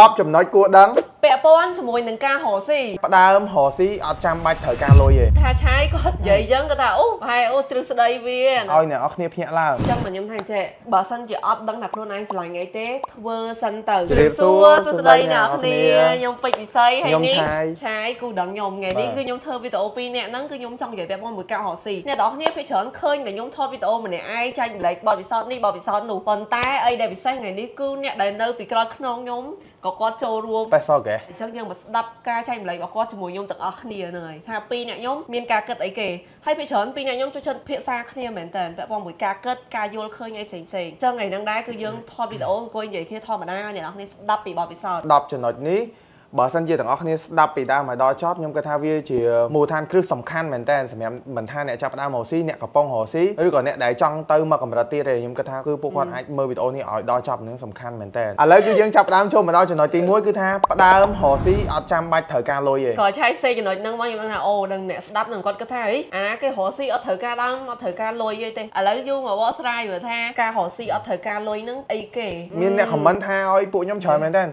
10 ចំណុចគួរដឹងពាក់ព័ន្ធជាមួយនឹងការរកស៊ីផ្ដើមរកស៊ីអត់ចាំបាច់ត្រូវការលុយទេថាឆាយគាត់និយាយអញ្ចឹងគាត់ថាអូប្រហែលអូទ្រឹស្ដីវាឲ្យអ្នកនរគ្នាភ្ញាក់ឡើងអញ្ចឹងខ្ញុំថាចេះបើសិនជាអត់ដឹងថាខ្លួនឯងស្រឡាញ់អីទេធ្វើសិនទៅជម្រាបសួរសួស្ដីអ្នកគ្នាខ្ញុំពេជ្រវិស័យហើយនេះឆាយគូដឹងខ្ញុំថ្ងៃនេះគឺខ្ញុំធ្វើវីដេអូពីរនាក់ហ្នឹងគឺខ្ញុំចង់និយាយពាក់ព័ន្ធមួយការរកស៊ីអ្នកនរគ្នាភាគច្រើនឃើញតែខ្ញុំថតវីដេអូម្នាក់ឯងចែកម្លែកបទពិសោធន៍នេះបទពិសោធន៍នោះប៉ុន្តែអីដែលពិសេសថ្ងៃនេះគឺអ្នកដែលនៅពីក្រោយខ្នងខ្ញុំក៏គាត់ចូលរួម Special guest អញ្ចឹងយើងមកស្ដាប់ការចែកម្លែករបស់គាត់ជាមួយខ្ញុំទាំងអស់គ្នាហ្នឹងហើយថាពីរអ្នកខ្ញុំមានការគិតអីគេហើយពីច្រើនពីរអ្នកខ្ញុំចូលចិត្តភាសាគ្នាមែនតើពាក់ព័ន្ធមួយការគិតការយល់ឃើញអីផ្សេងៗអញ្ចឹងថ្ងៃហ្នឹងដែរគឺយើងថតវីដេអូអង្គុយនិយាយគ្នាធម្មតាអ្នកនរគ្នាស្ដាប់ពីបទពិសោធន៍10ចំណុចនេះបើសិនជាទាំងអស់គ្នាស្ដាប់ពីដើមមកដល់ចប់ខ្ញុំគិតថាវាជាមូលដ្ឋានគ្រឹះសំខាន់មែនតើសម្រាប់មិនថាអ្នកចាប់ផ្ដើមរកស៊ីអ្នកកំពុងរកស៊ីឬក៏អ្នកដែលចង់ទៅមកកម្រិតទៀតទេខ្ញុំគិតថាគឺពួកគាត់អាចមើលវីដេអូនេះឲ្យដល់ចប់នឹងសំខាន់មែនតើឥឡូវគឺយើងចាប់ផ្ដើមចូលមកដល់ចំណុចទី1គឺថាផ្ដើមរកស៊ីអត់ចាំបាច់ត្រូវការលុយទេក៏ឆែកសេចំណុចហ្នឹងមកខ្ញុំថាអូនឹងអ្នកស្ដាប់នឹងគាត់គិតថាអីអាគេរកស៊ីអត់ត្រូវការដើមអត់ត្រូវការលុយទេឥឡូវយើងមកបកស្រាយមើលថាការរកស៊ីអត់ត្រូវការលុយហ្នឹងអីគេមានអ្នកខមមិនថាឲ្យពួកខ្ញុំច្រើនមែនតើ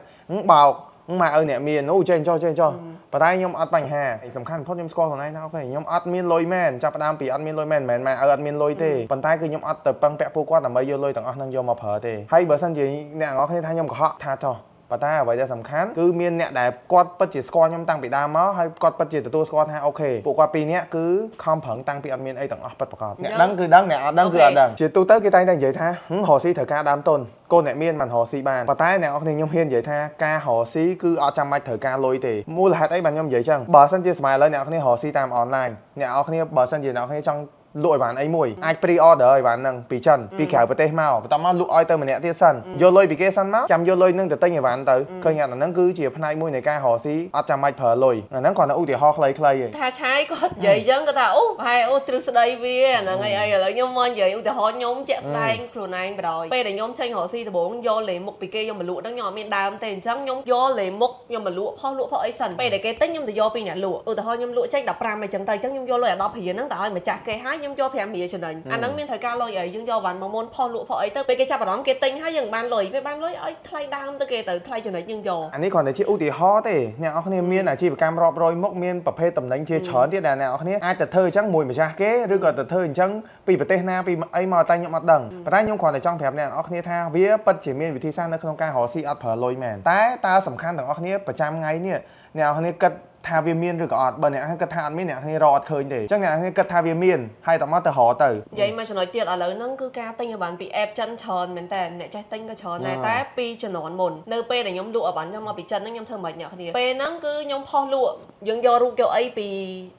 បោកមកឲ្យអ្នកមានអូចេញចុះប៉ុន្តែខ្ញុំអត់បញ្ហាសំខាន់បំផុតខ្ញុំស្គាល់ខ្លួនឯងថាអូខេខ្ញុំអត់មានលុយមែនចាប់ផ្ដើមពីអត់មានលុយមែនមិនមែនមកឲ្យអត់មានលុយទេប៉ុន្តែគឺខ្ញុំអត់ទៅពឹងពាក់ពួកគាត់ដើម្បីយកលុយទាំងអស់ហ្នឹងយកមកប្រើទេហើយបើសិនជាអ្នកទាំងអស់គ្នាថាខ្ញុំកុហកថាចុះប៉ុន្តែអ្វីដែលសំខាន់គឺមានអ្នកដែលគាត់ពិតជាស្គាល់ខ្ញុំតាំងពីដើមមកហើយគាត់ពិតជាទទួលស្គាល់ថាអូខេពួកគាត់ពីរនាក់គឺខំប្រឹងតាំងពីអត់មានអីទាំងអស់ពិតប្រាកដអ្នកដឹងគឺដឹងអ្នកអត់ដឹងគឺអត់ដឹងជាទូទៅគេតែងតែនិយាយថារកស៊ីត្រូវការដើមទុនកូនអ្នកមានមិនរកស៊ីបានប៉ុន្តែអ្នកនរគ្នាខ្ញុំហ៊ាននិយាយថាការរកស៊ីគឺអត់ចាំបាច់ត្រូវការលុយទេមូលហេតុអីបានខ្ញុំនិយាយចឹងបើសិនជាសម័យឥឡូវអ្នកនរគ្នារកស៊ីតាមអនឡាញអ្នកនរគ្នាបើសិនជាអ្នកនរគ្នាចង់លក់ឲ្យបានអីមួយអាច pre order ឲ្យបានហ្នឹងពីចិនពីក្រៅប្រទេសមកបន្ទាប់មកលក់ឲ្យទៅម្នាក់ទៀតសិនយកលុយពីគេសិនមកចាំយកលុយហ្នឹងទៅទិញឲ្យបានទៅឃើញអាហ្នឹងគឺជាផ្នែកមួយនៃការរកស៊ីអត់ចាំបាច់ប្រើលុយអាហ្នឹងគ្រាន់តែឧទាហរណ៍ខ្លីៗទេថាឆាយគាត់និយាយអញ្ចឹងគាត់ថាអូប្រហែលអូទ្រឹស្ដីវាហ្នឹងហើយឥឡូវខ្ញុំមកនិយាយឧទាហរណ៍ខ្ញុំជាក់ស្ដែងខ្លួនឯងបណ្ដោយពេលដែលខ្ញុំចេញរកស៊ីដំបូងយកលេមុខពីគេខ្ញុំមកលក់ហ្នឹងខ្ញុំអត់មានដើមទេអញ្ចឹងខ្ញុំយកលេមុខខ្ញុំមកលក់ផុសអីសិនពេលដែលគេទិញខ្ញុំទៅយកពីអ្នកលក់ឧទាហរណ៍ខ្ញុំលក់ចេញ15អីចឹងទៅអញ្ចឹងខ្ញុំយកលុយ10រៀលហ្នឹងទៅឲ្យម្ចាស់គេហើយខ្ញុំយក5រៀលចំណេញអាហ្នឹងមានត្រូវការលុយអីយើងយកវ៉ាន់មកមុនផុសលក់ផុសអីទៅពេលគេចាប់អារម្មណ៍គេទិញហើយយើងបានលុយពេលបានលុយឲ្យថ្លៃដើមទៅគេទៅថ្លៃចំណេញយើងយកអានេះគ្រាន់តែជាឧទាហរណ៍ទេអ្នកនរគ្នាមានអាជីវកម្មរាប់រយមុខមានប្រភេទតំណែងជាច្រើនទៀតដែលអ្នកនរគ្នាអាចទៅធ្វើអញ្ចឹងមួយម្ចាស់គេឬក៏ទៅធ្វើអញ្ចឹងពីប្រទេសណាពីអីមកតែខ្ញុំអត់ដឹងប៉ុន្តែខ្ញុំគ្រាន់តែចង់ប្រាប់អ្នកនរគ្នាថាវាពិតជាមានវិធីសាស្ត្រនៅក្នុងការរកស៊ីអត់ប្រើលុយមែនតែតើសំខាន់ទាំងអស់គ្នាប្រចាំថ្ងៃនេះអ្នកនរគ្នាគិតថាវាមានឬក៏អត់បើអ្នកគិតថាអត់មានអ្នកគ្នារកអត់ឃើញទេអញ្ចឹងអ្នកគ្នាគិតថាវាមានហើយតមកទៅរកទៅនិយាយមកចំណុចទៀតឥឡូវហ្នឹងគឺការទិញឲ្យបានពី app ចិនច្រើនមែនតើអ្នកចេះទិញក៏ច្រើនដែរតែពីជំនាន់មុននៅពេលដែលខ្ញុំលក់ឲ្យបានខ្ញុំមកពីចិនហ្នឹងខ្ញុំធ្វើមិនអ្នកគ្នាពេលហ្នឹងគឺខ្ញុំផុសលក់យើងយករូបយកអី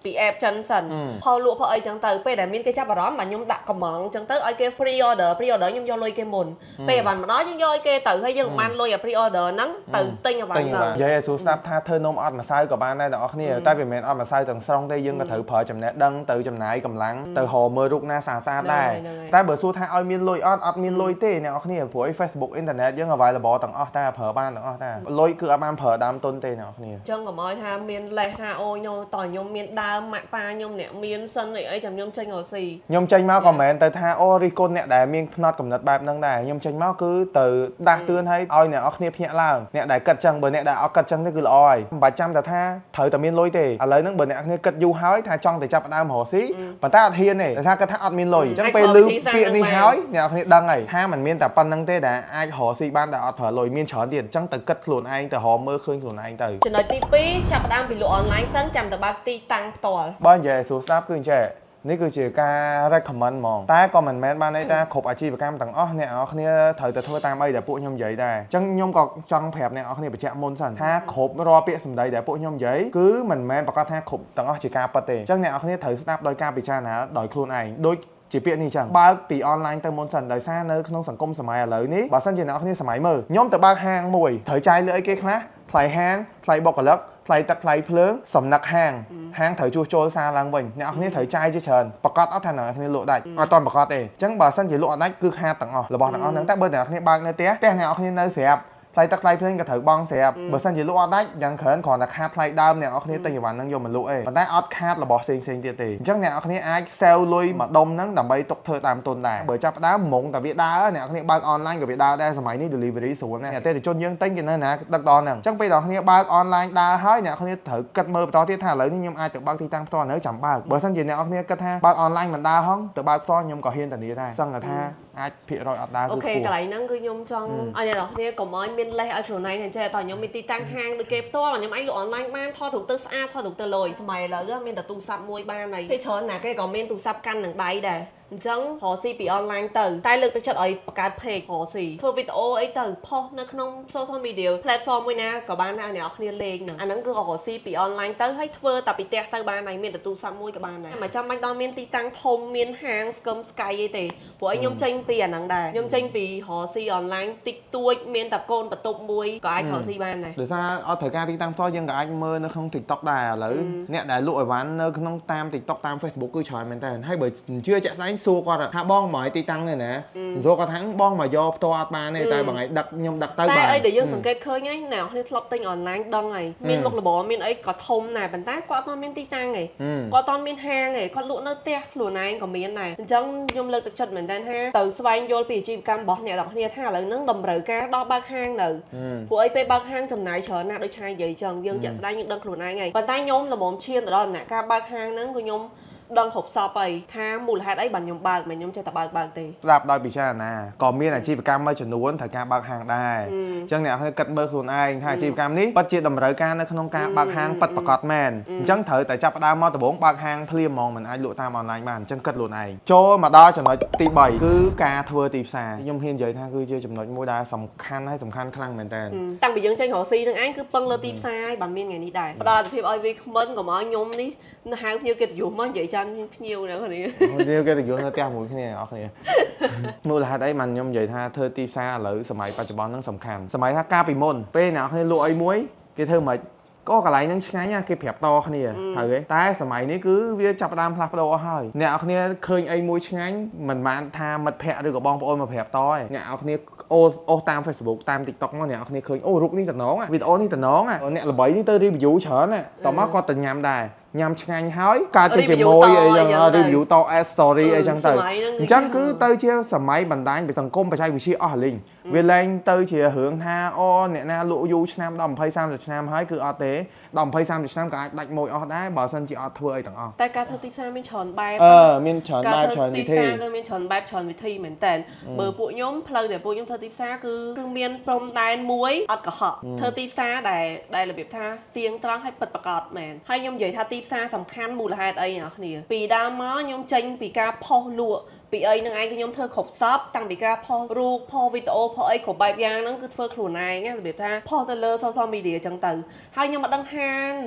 ពី app ចិនសិនផុសលក់ផុសអីចឹងទៅពេលដែលមានគេចាប់អារម្មណ៍បាទខ្ញុំដាក់កំងចឹងទៅឲ្យគេ free order ខ្ញុំយកលុយគេមុនពេលបានមកដល់យើងយកឲ្យគេទៅហើយយើងបានលុយឲ្យ free order ហ្នឹងទៅទិញឲ្យបានទៅនិយាយឲ្យស្រួលស្ដាប់ថាធ្វើនំអត់ម្សៅក៏បានដែរអ្នកនរគ្នាតែវាមិនមែនអត់ម្សៅទាំងស្រុងទេយើងក៏ត្រូវប្រើចំណេះដឹងទៅចំណាយកម្លាំងទៅរកមើលរូបណាស្អាតដែរតែបើសួរថាឲ្យមានលុយអត់មានលុយទេអ្នកនរគ្នាព្រោះអី Facebook Internet យើង available ទាំងអស់តែប្រើបានទាំងអស់តែលុយគឺអត់បានប្រើដើមទុនទេអ្នកនរគ្នាអញ្ចឹងកុំឲ្យថាមានលេសថាអូខ្ញុំតើខ្ញុំមានដើមម៉ាក់ប៉ាខ្ញុំអ្នកមានសិនអីចាំខ្ញុំចេញរកស៊ីខ្ញុំចេញមកក៏មិនមែនទៅថាអូរិះគន់អ្នកដែលមានផ្នត់កំណត់បែបហ្នឹងដែរខ្ញុំចេញមកគឺទៅដាស់តឿនឲ្យអ្នកនរគ្នាភ្ញាក់ឡើងអ្នកដែលគិតចឹងបើអ្នកដែលអត់គិតចឹងទេគឺល្អហើយមិនបាច់ចាំតែថាត្រូវតែមានលុយទេឥឡូវហ្នឹងបើអ្នកគ្នាគិតយូរហើយថាចង់ទៅចាប់ដើមរកស៊ីប៉ុន្តែអត់ហ៊ានទេដោយសារគាត់ថាអត់មានលុយអញ្ចឹងពេលឮពាក្យនេះហើយអ្នកគ្នាដឹងហើយថាมันមានតែប៉ុណ្្នឹងទេដែលអាចរកស៊ីបានតែអត់ប្រើលុយមានច្រើនទៀតអញ្ចឹងទៅគិតខ្លួនឯងទៅរកមើលឃើញខ្លួនឯងទៅចំណុចទី2ចាប់ផ្ដើមពីលក់អនឡាញសិនចាំទៅបើកទីតាំងផ្ទាល់បើនិយាយសួរស្ដាប់គឺអញ្ចឹងនេះគឺជាការ recommend ហ្មងតែក៏មិនមែនបានន័យថាគ្រប់អាជីវកម្មទាំងអស់អ្នកនរគ្នាត្រូវតែធ្វើតាមអីដែលពួកខ្ញុំនិយាយដែរអញ្ចឹងខ្ញុំក៏ចង់ប្រាប់អ្នកនរគ្នាបញ្ជាក់មុនសិនថាគ្រប់រាល់ពាក្យសម្ដីដែលពួកខ្ញុំនិយាយគឺមិនមែនប្រកាសថាគ្រប់ទាំងអស់ជាការពិតទេអញ្ចឹងអ្នកនរគ្នាត្រូវស្ដាប់ដោយការពិចារណាដោយខ្លួនឯងដូចជាពាក្យនេះចឹងបើកពីអនឡាញទៅមុនសិនដោយសារនៅក្នុងសង្គមសម័យឥឡូវនេះបើសិនជាអ្នកនរគ្នាសម័យមើលខ្ញុំទៅបើកហាងមួយត្រូវចាយលើអីគេខ្លះថ្លៃហាងថ្លៃបុគ្គលិកថ្លៃទឹកថ្លៃភ្លើងសំណឹកហាងត្រូវជួសជុលសារឡើងវិញអ្នកនរគ្នាត្រូវចាយជាច្រើនប្រកាសអត់ថាអ្នកនរគ្នាលក់ដាច់អត់តប្រកាសទេអញ្ចឹងបើសិនជាលក់អត់ដាច់គឺខាតទាំងអស់របស់ទាំងអស់ហ្នឹងតែបើអ្នកនរគ្នាបើកនៅផ្ទះអ្នកនរគ្នានៅស្រាប់ ថ្លៃទឹកថ្លៃភ្លើងក៏ត្រូវបង់ស្រាប់បើសិនជាលក់អត់ដាច់យ៉ាងច្រើនគ្រាន់តែខាតថ្លៃដើមអ្នកនរគ្នាទិញអីវ៉ាន់ហ្នឹងយកមកលក់ឯងប៉ុន្តែអត់ខាតរបស់ផ្សេងទៀតទេអញ្ចឹងអ្នកនរគ្នាអាច sell លុយមួយដុំហ្នឹងដើម្បីទុកធ្វើតាមទុនដែរបើចាប់ផ្ដើមហ្មងតែវាដើរអ្នកនរគ្នាបើក online ក៏វាដើរដែរសម័យនេះ delivery ស្រួលណាស់អតិថិជនយើងទិញគេនៅណាដឹកដល់ហ្នឹងអញ្ចឹងពេលអ្នកនរគ្នាបើក online ដើរហើយអ្នកនរគ្នាត្រូវគិតមើលបន្តទៀតថាឥឡូវនេះខ្ញុំអាចទៅបើកទីតាំងផ្ទាល់នៅចាំបើកបើសិនជាអ្នកនរគ្នាគិតថាបើក online មិនដើរហងទៅបើកផ្ទាល់ខ្ញុំក៏ហ៊ានធានាដែរសឹងថាអាចភាគរយអត់ដើរគឺ អូខេកន្លែងហ្នឹងគឺខ្ញុំចង់ឲ្យអ្នកនរគ្នាកុំឲ្យមានលេសឲ្យខ្លួនឯងចេះតែខ្ញុំមានទីតាំងហាងដូចគេផ្ទាល់ខ្ញុំអាចលក់ online បានថតរូបទៅស្អាតថតរូបទៅលុយសម័យឥឡូវមានតែទូរស័ព្ទមួយបានហើយពេលច្រើនណាគេក៏មានទូរស័ព្ទកាន់នឹងដៃដែរអញ្ចឹងរកស៊ីពី online ទៅតែលើកទឹកចិត្តឲ្យបង្កើត page រកស៊ីធ្វើវីដេអូអីទៅផុសនៅក្នុង social media platform មួយណាក៏បានដែរអ្នកនរគ្នាលេងហ្នឹងអាហ្នឹងគឺរកស៊ីពី online ទៅហើយធ្វើតែពីផ្ទះទៅបានហើយមានតែទូរស័ព្ទមួយក៏បានដែរមិនចាំបាច់ដល់មានទីតាំងធំមានហាងស្គមស្កៃអីទេព្រោះខ្ញុំចេញពីអាហ្នឹងដែរខ្ញុំចេញពីរកស៊ី online តិចតួចមានតែកូនបន្ទប់មួយក៏អាចរកស៊ីបានដែរដោយសារអត់ត្រូវការទីតាំងផ្ទាល់យើងក៏អាចមើលនៅក្នុង TikTok ដែរឥឡូវអ្នកដែលលក់អីវ៉ាន់នៅក្នុងតាម TikTok តាម Facebook គឺច្រើនមែនតើហើយបើជឿជាក់ស្ដែងសួរគាត់ថាបងមកឲ្យទីតាំងនេះណាសួរគាត់ថាបងមកយកផ្ទាល់អត់បានទេតែបងឲ្យដឹកខ្ញុំដឹកទៅបានតែអីដែលយើងសង្កេតឃើញហ្នឹងអ្នកគ្នាធ្លាប់ទិញ online ដឹងហើយមានមុខរបរមានអីក៏ធំដែរប៉ុន្តែគាត់អត់មានទីតាំងទេគាត់អត់មានហាងទេគាត់លក់នៅផ្ទះខ្លួនឯងក៏មានដែរអញ្ចឹងខ្ញុំលើកទឹកចិត្តមែនតើថាទៅស្វែងយល់ពីអាជីវកម្មរបស់អ្នកនរគ្នាថាឥឡូវហ្នឹងតម្រូវការដល់បើកហាងនៅព្រោះអីពេលបើកហាងចំណាយច្រើនណាស់ដូចឆាយនិយាយអញ្ចឹងយើងចាក់ស្ដែងយើងដឹងខ្លួនឯងហើយប៉ុន្តែខ្ញុំល្មមឈានទៅដល់ដំណាក់កាលបើកហាងហ្នឹងគឺខ្ញុំដឹងគ្រប់សពហើយថាមូលហេតុអីបានខ្ញុំបើកមិនខ្ញុំចេះតែបើកទេស្ដាប់ដោយពិចារណាក៏មានអាជីវកម្មមួយចំនួនត្រូវការបើកហាងដែរអញ្ចឹងអ្នកឲ្យគិតមើលខ្លួនឯងថាអាជីវកម្មនេះពិតជាតម្រូវការនៅក្នុងការបើកហាងពិតប្រាកដមែនអញ្ចឹងត្រូវតែចាប់ផ្ដើមមកដំបូងបើកហាងភ្លាមហ្មងមិនអាចលក់តាម online បានអញ្ចឹងគិតខ្លួនឯងចូលមកដល់ចំណុចទី3គឺការធ្វើទីផ្សារខ្ញុំហ៊ាននិយាយថាគឺជាចំណុចមួយដែលសំខាន់ហើយសំខាន់ខ្លាំងមែនតើតាំងពីយើងចេញរកស៊ីនឹងឯងគឺពឹងលើទីផ្សារហើយបានមានថ្ងៃនេះដែរផ្ដល់អាទិភាពឲ្យវាគ្មិនកុំឲ្យខ្ញុំនេះហៅភ្ញៀវកិត្តិយសមកនិយាយចាំភ្ញៀវណាគ្នាភ្ញៀវកិត្តិយសនៅផ្ទះមួយគ្នាអរគ្នាមូលហេតុអីបានខ្ញុំនិយាយថាធ្វើទីផ្សារឥឡូវសម័យបច្ចុប្បន្នហ្នឹងសំខាន់សម័យថាកាលពីមុនពេលអ្នកគ្នាលក់អីមួយគេធ្វើមិនក៏កន្លែងហ្នឹងឆ្ងាញ់គេប្រាប់តគ្នាត្រូវទេតែសម័យនេះគឺវាចាប់ផ្ដើមផ្លាស់ប្ដូរអស់ហើយអ្នកគ្នាឃើញអីមួយឆ្ងាញ់មិនបានថាមិត្តភ័ក្តិឬក៏បងប្អូនមកប្រាប់តឯងអ្នកគ្នាអូសតាម Facebook តាម TikTok មកអ្នកគ្នាឃើញអូរូបនេះតំណងវីដេអូនេះតំណងអ្នកល្បីនេះទៅ review ច្រើនណាតោះមកគាត់ទៅញ៉ាំដែរញ៉ាំឆ្ងាញ់ហើយកើតទៅជាមួយអីចឹង review ត ad story អីចឹងទៅអញ្ចឹងគឺទៅជាសម័យបណ្ដាញសង្គមបច្ចេកវិទ្យាអស់លីងវាលែងទៅជារឿងថាអូអ្នកណាលក់យូរឆ្នាំដល់20 30ឆ្នាំហើយគឺអត់ទេដល់20 30ឆ្នាំក៏អាចដាច់ម៉ួយអស់ដែរបើសិនជាអត់ធ្វើអីទាំងអស់តែការធ្វើទីផ្សារមានច្រើនបែបមានច្រើនបែបច្រើនវិធីការធ្វើទីផ្សារគឺមានច្រើនបែបច្រើនវិធីមែនតើបើពួកខ្ញុំផ្លូវដែលពួកខ្ញុំធ្វើទីផ្សារគឺមានព្រំដែនមួយអត់កុហកធ្វើទីផ្សារដែលរបៀបថាទៀងត្រង់ឲ្យពិតប្រាកដមែនហើយខ្ញុំនិយាយថាទីផ្សារសំខាន់មូលហេតុអីអ្នកគ្នាពីដើមមកខ្ញុំចេញពីការផុសលក់ពីអីនឹងឯងខ្ញុំធ្វើគ្រប់សពតាំងពីការផុសរូបផុសវីដេអូផុសអីគ្រប់បែបយ៉ាងហ្នឹងគឺធ្វើខ្លួនឯងរបៀបថាផុសទៅលើ social media អញ្ចឹងទៅហើយខ្ញុំមិនដឹងថា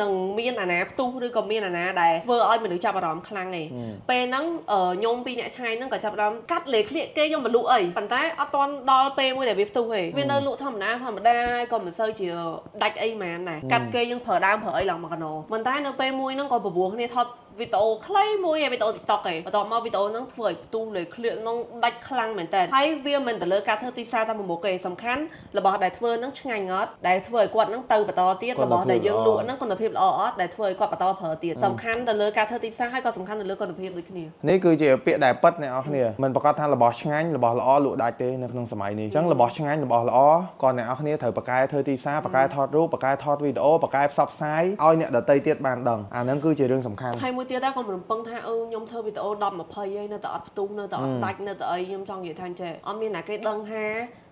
នឹងមានអាណាផ្ទុះឬក៏មានអាណាដែលធ្វើឲ្យមនុស្សចាប់អារម្មណ៍ខ្លាំងទេពេលហ្នឹងខ្ញុំពីអ្នកឆាយហ្នឹងក៏ចាប់អារម្មណ៍កាត់លេខគ្នាគេខ្ញុំមិនលក់អីប៉ុន្តែអត់ទាន់ដល់ពេលមួយដែលវាផ្ទុះទេវានៅលក់ធម្មតាក៏មិនសូវជាដាច់អីហ្មងដែរកាត់គេយើងប្រើដើមប្រើអីឡើងមកកណោប៉ុន្តែនៅពេលមួយហ្នឹងក៏បបួលគ្នាថតវីដេអូខ្លីមួយវីដេអូ TikTok ឯងបន្ទាប់មកវីដេអូហ្នឹងធ្វើឲ្យផ្ទុះលេខឃ្លៀកហ្នឹងដាច់ខ្លាំងមែនតើហើយវាមិនទៅលើការធ្វើទីផ្សារតាមមុខទេសំខាន់របស់ដែលធ្វើហ្នឹងឆ្ងាញ់អត់ដែលធ្វើឲ្យគាត់ហ្នឹងទៅបន្តទៀតរបស់ដែលយើងលក់ហ្នឹងគុណភាពល្អអត់ដែលធ្វើឲ្យគាត់បន្តប្រើទៀតសំខាន់ទៅលើការធ្វើទីផ្សារហើយក៏សំខាន់ទៅលើគុណភាពដូចគ្នានេះគឺជាពាក្យដែលពិតអ្នកនរគ្នាមិនប្រកាសថារបស់ឆ្ងាញ់របស់ល្អលក់ដាច់ទេនៅក្នុងសម័យនេះអញ្ចឹងរបស់ឆ្ងាញ់របស់ល្អក៏អ្នកនរគ្នាត្រូវប្រកែធ្វើទីផ្សារបកែថតរូបបកែថតវីដេអូបកែផ្សព្វផ្សាយឲ្យអ្នកដទៃទៀតបានដឹងអាហ្នឹងគឺជារឿងសំខាន់ហើយមួយទៀតដែរក៏មិនរំពឹងថាខ្ញុំធ្វើវីដេអូ10 20ហើយនៅតែអត់ផ្ទុះនៅតែអត់ដាច់នៅតែអីខ្ញុំចង់និយាយថាចេះអត់មានណាគេដឹងថ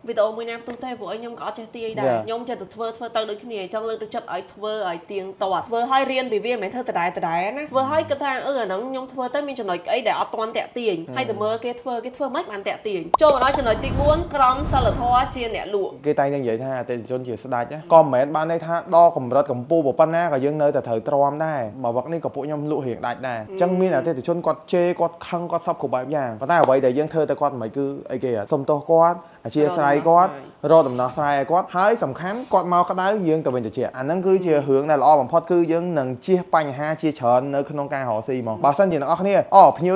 ាវីដេអូមួយណាផ្ទុះទេព្រោះខ្ញុំក៏អត់ចេះទាយដែរខ្ញុំចេះតែធ្វើទៅដូចគ្នាអញ្ចឹងលើកទឹកចិត្តឲ្យធ្វើឲ្យទៀងទាត់ធ្វើឲ្យរៀនពីវាមិនមែនធ្វើដដែលណាធ្វើឲ្យគិតថាអាហ្នឹងខ្ញុំធ្វើទៅមានចំណុចអីដែលអត់ទាន់តាក់ទាញហើយទៅមើលគេធ្វើមិនបានតាក់ទាញចូលមកដល់ចំណុចទី4ក្រមសីលធម៌ជាអ្នកលក់គេតែងតែនិយាយថាអតិថិជនជាស្ដេចក៏មិនមែនបានន័យថាដល់កម្រិតកម្ពស់ប៉ុណ្ណាក៏យើងនៅតែត្រូវទ្រាំដែរមកវឹកនេះក៏ពួកខ្ញុំលក់រៀងដាច់ដែរអញ្ចឹងមានអតិថិជនគាត់ជេរគាត់ខឹងគាត់សពគ្រប់បែបយ៉ាងប៉ុន្តែអ្វីដែលយើងធ្វើទៅគាត់មិនគឺអីគេសុំទោសគាត់អធិស្ឋានគាត់រកដំណោះស្រាយឲ្យគាត់ហើយសំខាន់គាត់មកក្តៅយើងទៅវិញទៅជាអាហ្នឹងគឺជារឿងដែលល្អបំផុតគឺយើងនឹងជៀសបញ្ហាជាច្រើននៅក្នុងការរកស៊ីហ្មងបើសិនជាអ្នកនរគ្នាភ្ញៀវ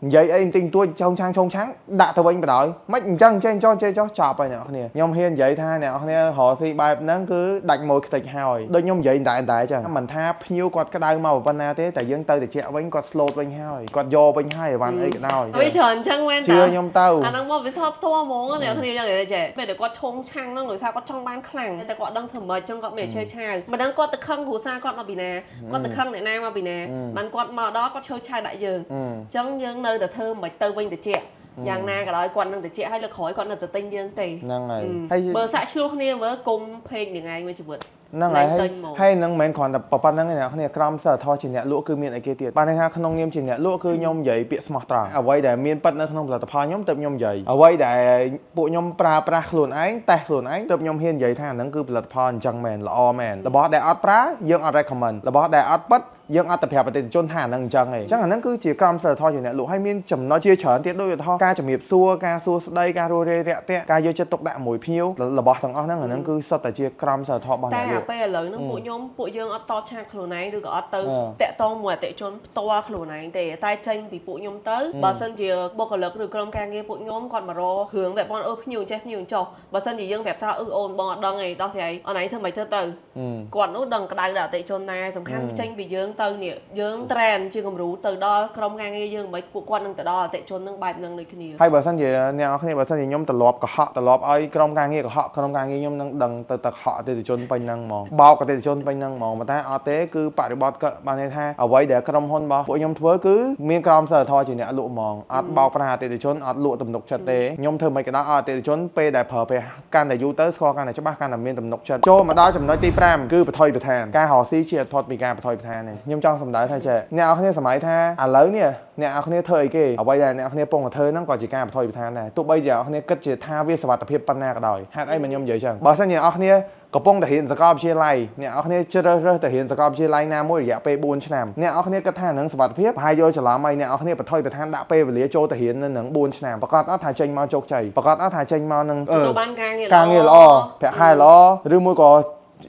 vậy anh tinh tôi trong trắng đã tao anh rồi mấy chân trên cho chọc rồi nè nhom hiên vậy tha nè họ thì bài nó cứ đặt môi thịt hồi đôi nhom vậy tại chẳng mình tha nhiêu quạt cái đai màu van na thế tại dân tây thì chẹo với quạt slow với hai quạt do với hai van ấy cái nào bây giờ chẳng quen chưa nhom tao anh đang mua với shop thua món này thì như trẻ về để quạt trông trăng nó rồi sao quạt trong ban khẳngแต่quạt đang thầm mời trong quạt mẹ chơi chai mà đang quạt từ khăng của xa quạt mà bị nè quạt từ khăng này nam mà bị nè bạn quạt mà đó quạt chơi chai đại dương trong những nơi từ thơm bạch tơ vinh từ trẻอย่างนาก็ร้อยกวนนึงแต่เจ๊ให้เลยขอยกวนนึงแต่ติงยังตีนั่งไงเบอร์สะช่วงนี้เมื่อกุมเพลงยังไงไม่จะเบิดนั่งไงให้นั่งเหม็นขอนแต่ปะนั่งไงเนี่ยกรามเสือทอจีเนี่ยลูกคือมีไอเกตีปานในทางขนมเยี่ยมจีเนี่ยลูกคือยมใหญ่เปียสมอตราเอาไว้แต่มีปัดในขนมแต่พายมเติมยมใหญ่เอาไว้แต่ปุยมปลาขลุ่นไอ้แต่ขลุ่นไอ้เติมยมเฮียนใหญ่ทางนั่นคือผลิตภัณฑ์จังแมนละออแมนระบอดแต่อัดปลายังอะไรของมันระบอดแต่อัดปัดยังอัดแต่แผลประเด็นจนหานังจังไงจังอันนั้นคือจีกรามเสือทอจีเนี่ยลูกให้มีจำน้อยเชี่ยวเฉินเตี้ยด้วยทอการจมีบซัวการซัวได้การโรเรเตะเตี้ยการโยจะตกด่าหมวยพิ้วระบอดทั้งอันนั้นคือสแต่จีกรามเสือทอบางอย่างลูกแต่ไปเลยนั่งปุยมปุยยังอัดต่อชาขลุ่นไอ้หรือก็อัดเตอเตะตองหมวยเตะจนตัวขลุ่นไอ้แต่ใต้เชิงปีปุยมเตอบ่เส้นจีบกเลิกหรือกรมการเงี้ยปุยมก่อนมารอเหืองแบบบอลพิ้วเจ็บพิ้วจ่อบ่เส้นจียังแบบท่าโอนบอลดังไงดอสิไอ้อันไหนเธอไม่เธอเตอก่อนนู้ดังกระไดด่าเตะจนนายสำคัญเชิงปียังเตอเนี่ยยังแทรนชื่อคำรู้từ đó ក្រុមការងារយើងមិនពួកគាត់នឹងទៅដល់អតិជននឹងបែបនឹងដូចគ្នាហើយបើសិនជាអ្នកនរគ្នាបើសិនជាខ្ញុំត្រឡប់កុហកត្រឡប់ឲ្យក្រុមការងារកុហកក្រុមការងារខ្ញុំនឹងដឹងទៅកុហកអតិជនពេញហ្នឹងហ្មងបោកអតិជនពេញហ្នឹងហ្មងប៉ុន្តែអត់ទេគឺបរិបត្តិក៏បានន័យថាអ្វីដែលក្រុមហ៊ុនរបស់ពួកខ្ញុំធ្វើគឺមានក្រមសីលធម៌ជាអ្នកលក់ហ្មងអត់បោកប្រាស់អតិជនអត់លក់ទំនុកចិត្តទេខ្ញុំធ្វើមិនក៏ដោយអតិជនពេលដែលប្រើប្រាស់កាន់តែយូរទៅស្គាល់កាន់តែច្បាស់កាន់តែមានទំនុកចិត្តចូលមកដល់ចំណុចទី5គឺបថុយប្រឋានការរកស៊ីជាអត់ផុតពីការបថុយប្រឋាននេះខ្ញុំចង់សម្ដៅថាចេះអ្នកនរគ្នាសម័យថាឥឡូវនេះអ្នកនរគ្នាធ្វើអីគេអ្វីដែលអ្នកនរគ្នាពងធ្វើហ្នឹងក៏ជាការបថុយប្រឋានដែរទោះបីជាអ្នកនរគ្នាគិតជាថាវាសុវត្ថិភាពប៉ុណ្ណាក៏ដោយហេតុអីមិនខ្ញុំនិយាយចឹងបើសិនជាអ្នកនរគ្នាកំពុងតែរៀនសាកលវិទ្យាល័យអ្នកនរគ្នាជ្រើសរើសទៅរៀនសាកលវិទ្យាល័យណាមួយរយៈពេល4ឆ្នាំអ្នកនរគ្នាគិតថានឹងសុវត្ថិភាពប្រហែលយកច្រឡំហើយអ្នកនរគ្នាបថុយប្រឋានដាក់ពេលវេលាចូលទៅរៀននៅនឹង4ឆ្នាំប្រកាសអត់ថាចេញមកជោគជ័យប្រកាសអត់ថាចេញមកនឹងទទួលបានការងារល្អប្រាក់ខែល្អឬមួយក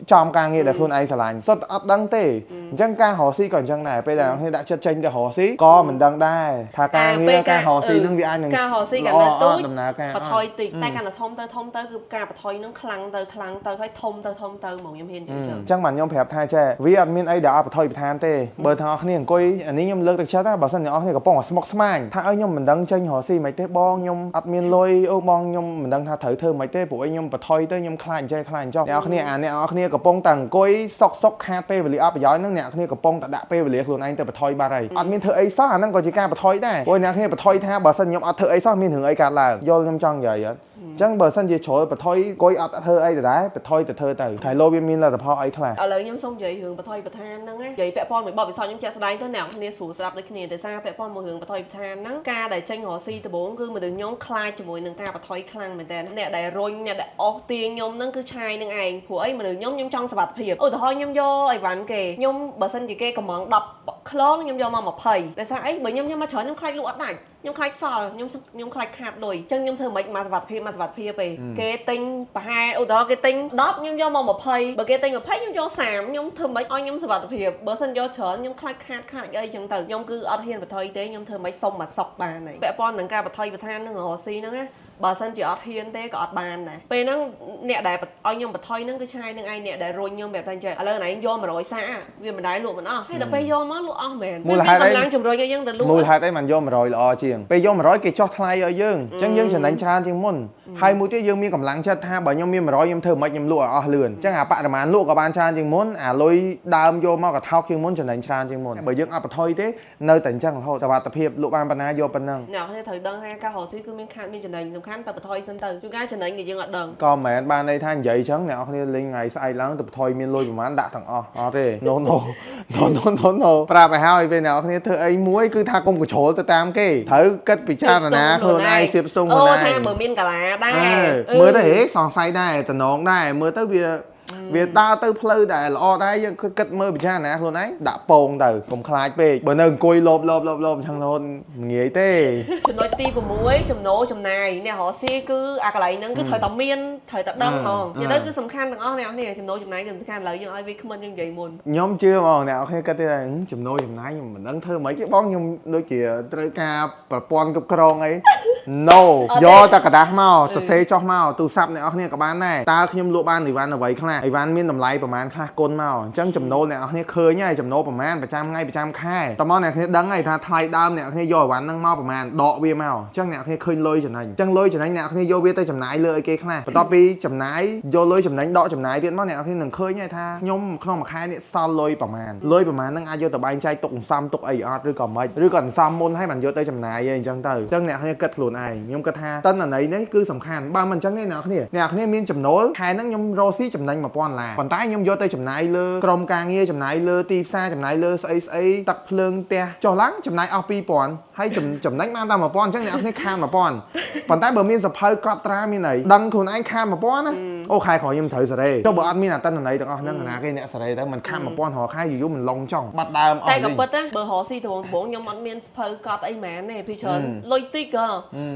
៏ចំការងារដែលខ្លួនឯងស្រឡាញ់សុទ្ធអត់ដឹងទេអញ្ចឹងការរកស៊ីក៏អញ្ចឹងដែរពេលដែលគេដាក់ចិត្តចេញទៅរកស៊ីក៏មិនដឹងដែរថាការងារការរកស៊ីនឹងវាអាចនឹងការរកស៊ីកាន់តែទូចដំណើរការបថុយតិចតែកាន់តែធំទៅគឺការបថុយនឹងខ្លាំងទៅហើយធំទៅហ្មងខ្ញុំហ៊ាននិយាយចឹងអញ្ចឹងបានខ្ញុំប្រាប់ថាចេះវាអត់មានអីដែលអត់បថុយប្រឋានទេបើថាអ្នកគ្នាអង្គុយអានេះខ្ញុំលើកទឹកចិត្តណាបើសិនអ្នកគ្នាកំពុងតែស្មុគស្មាញថាឲ្យខ្ញុំមិនដឹងចេញរកស៊ីមិនទេបងខ្ញុំអត់មានលុយអូបងខ្ញុំមិនដឹងថាត្រូវធ្វើមិនទេព្រោះខ្ញុំបថុយទៅខ្ញុំខ្លាចអញ្ចឹងខ្លាចអញ្ចឹងអ្នកគ្នាអ្នកគ្នាកំពុងតែអង្គុយសុកខាតពេលវេលាអត់ប្រយោជន៍ហ្នឹងអ្នកគ្នាកំពុងតែដាក់ពេលវេលាខ្លួនឯងទៅបថុយបាត់ហើយអត់មានធ្វើអីសោះអាហ្នឹងក៏ជាការបថុយដែរព្រោះអ្នកគ្នាបថុយថាបើសិនខ្ញុំអត់ធ្វើអីសោះមានរឿងអីកើតឡើងយល់ខ្ញុំចង់និយាយអត់អញ្ចឹងបើសិនជាជ្រុលបថុយអង្គុយអត់ធ្វើអីដដែលបថុយទៅធ្វើទៅខែលោវាមានលទ្ធផលអីខ្លះឥឡូវខ្ញុំសូមនិយាយរឿងបថុយប្រឋានហ្នឹងនិយាយពាក់ព័ន្ធមួយបបវិសោធខ្ញុំជាក់ស្ដែងទៅអ្នកគ្នាស្រួលស្ដាប់ដូចគ្នាតែសារពាក់ព័ន្ធមួយរឿងបថុយប្រឋានហ្នឹងការដែលចេញរកស៊ីដំបូងគឺមនុស្សខ្ញុំខ្លាចជាមួយនឹងការបថុយខ្លាំងមែនតើអ្នកដែលរុញអ្នកដែលអស់ទាញខ្ញុំហ្នឹងគឺឆាយនឹងឯងព្រោះអីមនុស្សខ្ញុំចង់សុវត្ថិភាពឧទាហរណ៍ខ្ញុំយកអីវ៉ាន់គេខ្ញុំបើសិនជាគេកំង10ខ្លងខ្ញុំយកមក20តែសារអីបើខ្ញុំមកច្រើនខ្ញុំខ្លាចលក់អត់ដាច់ខ្ញុំខ្លាចសល់ខ្ញុំខ្លាចខាតលុយអញ្ចឹងខ្ញុំធ្វើមិនមកសុវត្ថិភាពទេគេទិញប្រហែលឧទាហរណ៍គេទិញ10ខ្ញុំយកមក20បើគេទិញ20ខ្ញុំយក30ខ្ញុំធ្វើមិនឲ្យខ្ញុំសុវត្ថិភាពបើសិនយកច្រើនខ្ញុំខ្លាចខាតអីអញ្ចឹងទៅខ្ញុំគឺអត់ហ៊ានបថុយទេខ្ញុំធ្វើមិនសុំមកសុកបានហើយពាក់ព័ន្ធនឹងការបថុយប្រឋាននឹងរកស៊ីហ្នឹងណាបើសិនជាអត់ហ៊ានទេក៏អត់បានដែរពេលហ្នឹងអ្នកដែលឲ្យខ្ញុំបថុយហ្នឹងគឺឆាយនឹងឯងអ្នកដែលរុញខ្ញុំបែបតែអញ្ចឹងឥឡូវណៃយក100សាវាមិនដែរលក់មិនអស់ហើយដល់ពេលយកមកលក់អស់មែនមូលហេតុអីកម្លាំងជំរុញឲ្យយើងទៅលក់មូលហេតុអីមិនយក100ល្អជាងពេលយក100គេចោះថ្លៃឲ្យយើងអញ្ចឹងយើងចំណេញច្រើនជាងមុនហើយមួយទៀតយើងមានកម្លាំងចិត្តថាបើខ្ញុំមាន100ខ្ញុំធ្វើមិនខ្ញុំលក់ឲ្យអស់លឿនអញ្ចឹងអាបរិមាណលក់ក៏បានច្រើនជាងមុនអាលុយដើមយកមកក៏ថោកជាងមុនចំណេញច្រើនជាងមុនបើយើងអត់បថុយទេនៅតែអញ្ចឹងរហូតសុវត្ថិភាពលក់បានប៉ុណ្ណាយកប៉ុណ្ណឹងអ្នកគ្នាត្រូវដឹងថាការរកស៊ីគឺមានខាតមានចំណេញសំខាន់តែបថុយសិនទៅជួនកាលចំណេញក៏យើងអត់ដឹងក៏មិនមែនបានន័យថានិយាយអញ្ចឹងអ្នកគ្នាលេងថ្ងៃស្អែកឡើងទៅបថុយមានលុយប្រហែលដាក់ទាំងអស់អត់ទេ no ប្រាប់ឲ្យហើយពេលអ្នកគ្នាធ្វើអីមួយគឺថាកុំកញ្ជ្រោលទៅតាមគេត្រូវគិតពិចារណាខ្លួនឯងសៀបស្ទង់ខ្លួនឯងថាមើលមានកាឡាដែរមើលទៅហេសង្ស័យដែរតំណងដែរមើលទៅវាដើរទៅផ្លូវដែលល្អដែរយើងគិតមើលពិចារណាខ្លួនឯងដាក់ពងទៅកុំខ្លាចពេកបើនៅអង្គុយលបអញ្ចឹងរហូតងាយទេចំណុចទី6ចំណូលចំណាយអ្នករកស៊ីគឺអាកន្លែងហ្នឹងគឺត្រូវតែមាន thời ta đâm hồn giờ đây cứ sầm khăn thằng này này chấm nối chấm náy cần khăn lợi nhưng ai vi không nhân vậy muôn nhóm chưa mà nào khi cái này chùm nôi chùm náy nhưng mình ấn thơ mấy cái bón nhung đôi kìa trời ca và pon cục cron ấy no do ta cả đá màu ta xây cho màu tu sắp này ở các bạn này ta khi nhung lụa ban thì ban là vậy khá Ivan miên tầm layประมาณค่าก้นเมาจังจำโนเนี่ยเนี่ยเคยเนี่ยจำโนประมาณประจำไงประจำค่ายตอนมอเนี่ยดังไงถ้าไทยดำเนี่ยเนี่ยย่อวันนั่งเมาประมาณดอกเบี้ยเมาจังเนี่ยเคยเลยจังไหนจังเลยจังไหนเนี่ยเนี่ยย่อเบี้ยได้จำไหนเลยเกขนาดต่อปีจำไหนย่อเลยจำไหนดอกจำไหนเดือนมอเนี่ยเนี่ยหนึ่งเคยเนี่ยถ้าย่อมขนมมาค่ายเนี่ยซ้อนเลยประมาณนั่งอายุแต่ใบใจตกซ้ำตกไอ้ออดหรือก่อนไม่หรือก่อนซ้ำมนให้มันย่อได้จำไหนจังเตอจังเนี่ยเนี่ยกัดหลุดไอ้ย่อมกระทาต้นอันไหนเนี่ยคือสำคัญบ้านมันจังเนี่ยเนี่ยมีจำโนค่ายนั่งย่อมโรซี่จำไหนมาป้อนลาก่อนใต้ย่อมย่อได้จำไหนเลยกรมการเงี้ยจำไหนเลยตีซ่าจำไหนเลยไอ้ตักเพลิงเตะจ่อล้างจำไหนเอาปีปอนให้จำไหนมาตามมาป้อนจังเนี่ยนี่ข้ามมาป้อนก่อนใต้เบอร์มีสะเพยกอตรามีไหนดังคนไอ้ข้ามมาป้อนนะโอ้ใครขอยืมถือสเรย์เจ้าเบอร์อันมีน่ะตั้งไหนแต่ก็นั่งหนาแค่เนี่ยสเรย์แต่มันข้ามมาป้อนหอค่ายอยู่มันลงจ่องบัดดามเอา แต่กับปัดนะเบอร์หอซีตัวผมยังมันมีสะเพยกอตไอ้แม่เนี่ยพี่เชิญลอยติ๊ก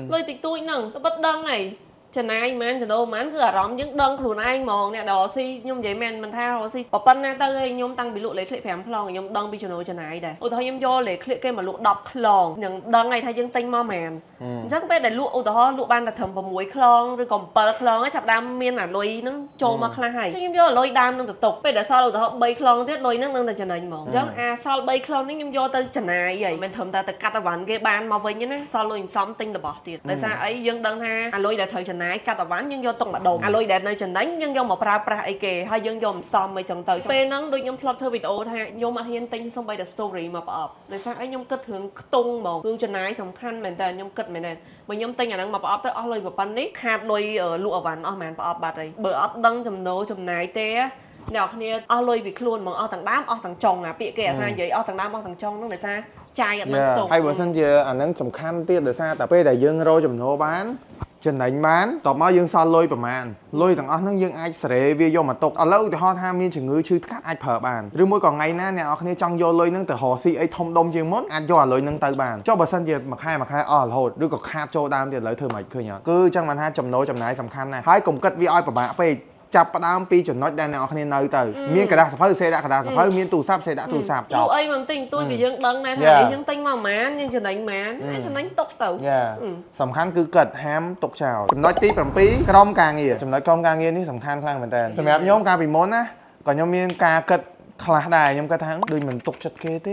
ลอยติ๊กตุ้ยนั่งก็บัดดังไงชนะแมนจะโดนมันคือร้องยังดังขลุ่นไอ้มองเนี่ยดอซี่ยมใหญ่แมนมันท่าดอซี่ปะปั้นหน้าเตยยมตั้งบิลุเลยคลิปแผมพลองยมดังบิชโนชนะได้โอ้ทอยมโยเลยคลิปเกมมาลุดับคลองอย่างดังไงทายังติงมาแมนจังเป็นแต่ลุโอ้ทอลุบ้านแต่ทำประมวยคลองหรือก่อมเปิดคลองให้จับดำเมียนอ่ะลอยนั่งโจมาคลายยมโยลอยดำนั่งตกเป็นแต่ซอลโอ้ทอใบคลองที่ลอยนั่งแต่ชนะมองจังซอลใบคลองนี่ยมโยเตยชนะใหญ่มันทำแต่กัดตะวันเกบ้านมาไว้เนี่ยนะซอลลอยซ้ำติงแต่บอกตีแต่ซาไอ้ยังดังฮะลอยแต่เธอชนะกัดตะวันยังโยตรงมาดมลอยแดดในจันนั้นยังโยมมาปราไอเกให้ยังโยมซ้อมไปจังเตยเป็นนั่งโดยยมทลอบเธอวิดีโอแท้โยมมาเฮียนติงส่งไปแต่สตอรี่มาปอบเลยซาไอ้ยมกึศถึงตุงมองคือจันนั้นสำคัญเหมือนแต่ยมกึศเหมือนนั่นเมื่อยมติงอย่างนั้นมาปอบเตยเอาเลยแบบปันนี้ขาดโดยลูกวันเอาแมนปอบบัดเลยเบอร์อัดดังจำโนจำนายเต้เนี่ยเนี่ยเอาเลยวิคลุนมองเอาต่างด้ามเอาต่างจงอ่ะเปียกแก่ทางใหญ่เอาต่างด้ามเอาต่างจงนั่นเลยซาใจอันนั้นตกให้เบอร์สันเจออันนั้นสำคัญเตี้ยเดือดซาแต่เป้แต่ยังโรจำโนบ้านจันไหนบ้านต่อมายังซอนลอยประมาณลอยต่างอันนั้นยังไอ้เสร็จวิโยมาตกเอาแล้วแต่ฮอทามีถึงมือชื่อคัดไอ้เผอบ้านหรือมวยก่อนไงนะเนี่ยเอาคนนี้จังโยลอยนั่งแต่หอซีไอ้ทมดมเจียงมดอันโยลอยนั่งเตยบ้านเจ้าเบอร์สันเจอมาค่ายอ๋อโหดหรือก็คาดโจดามเดี๋ยวเลยเธอหมายคืออย่างคือจังมันฮะจำโนจำไหนสำคัญนะให้กลมกัดวิอ้อยประมาณไปจับประดามปีจนน้อยแดนเอาคะแนนเลยเตยมีกระดาษสะเพยเซดากระดาษสะเพยมีตู้ซับเซดาตู้ซับลูกเอ้ยมันติงตัวกี่ยังดังนะถ่ายยังติงมาแมนยังจะไหนแมนจะไหนตกเต่าสำคัญคือเกิดแฮมตกเช้าจำน้อยตีปรำปีกรอมกลางเงียจำน้อยกรอมกลางเงียนี่สำคัญครั้งเหมือนกันสำหรับโยมการปีมดนะก่อนโยมมีการเกิดคลาได้ยมกระทั่งโดยเหมือนตกจัดเกเต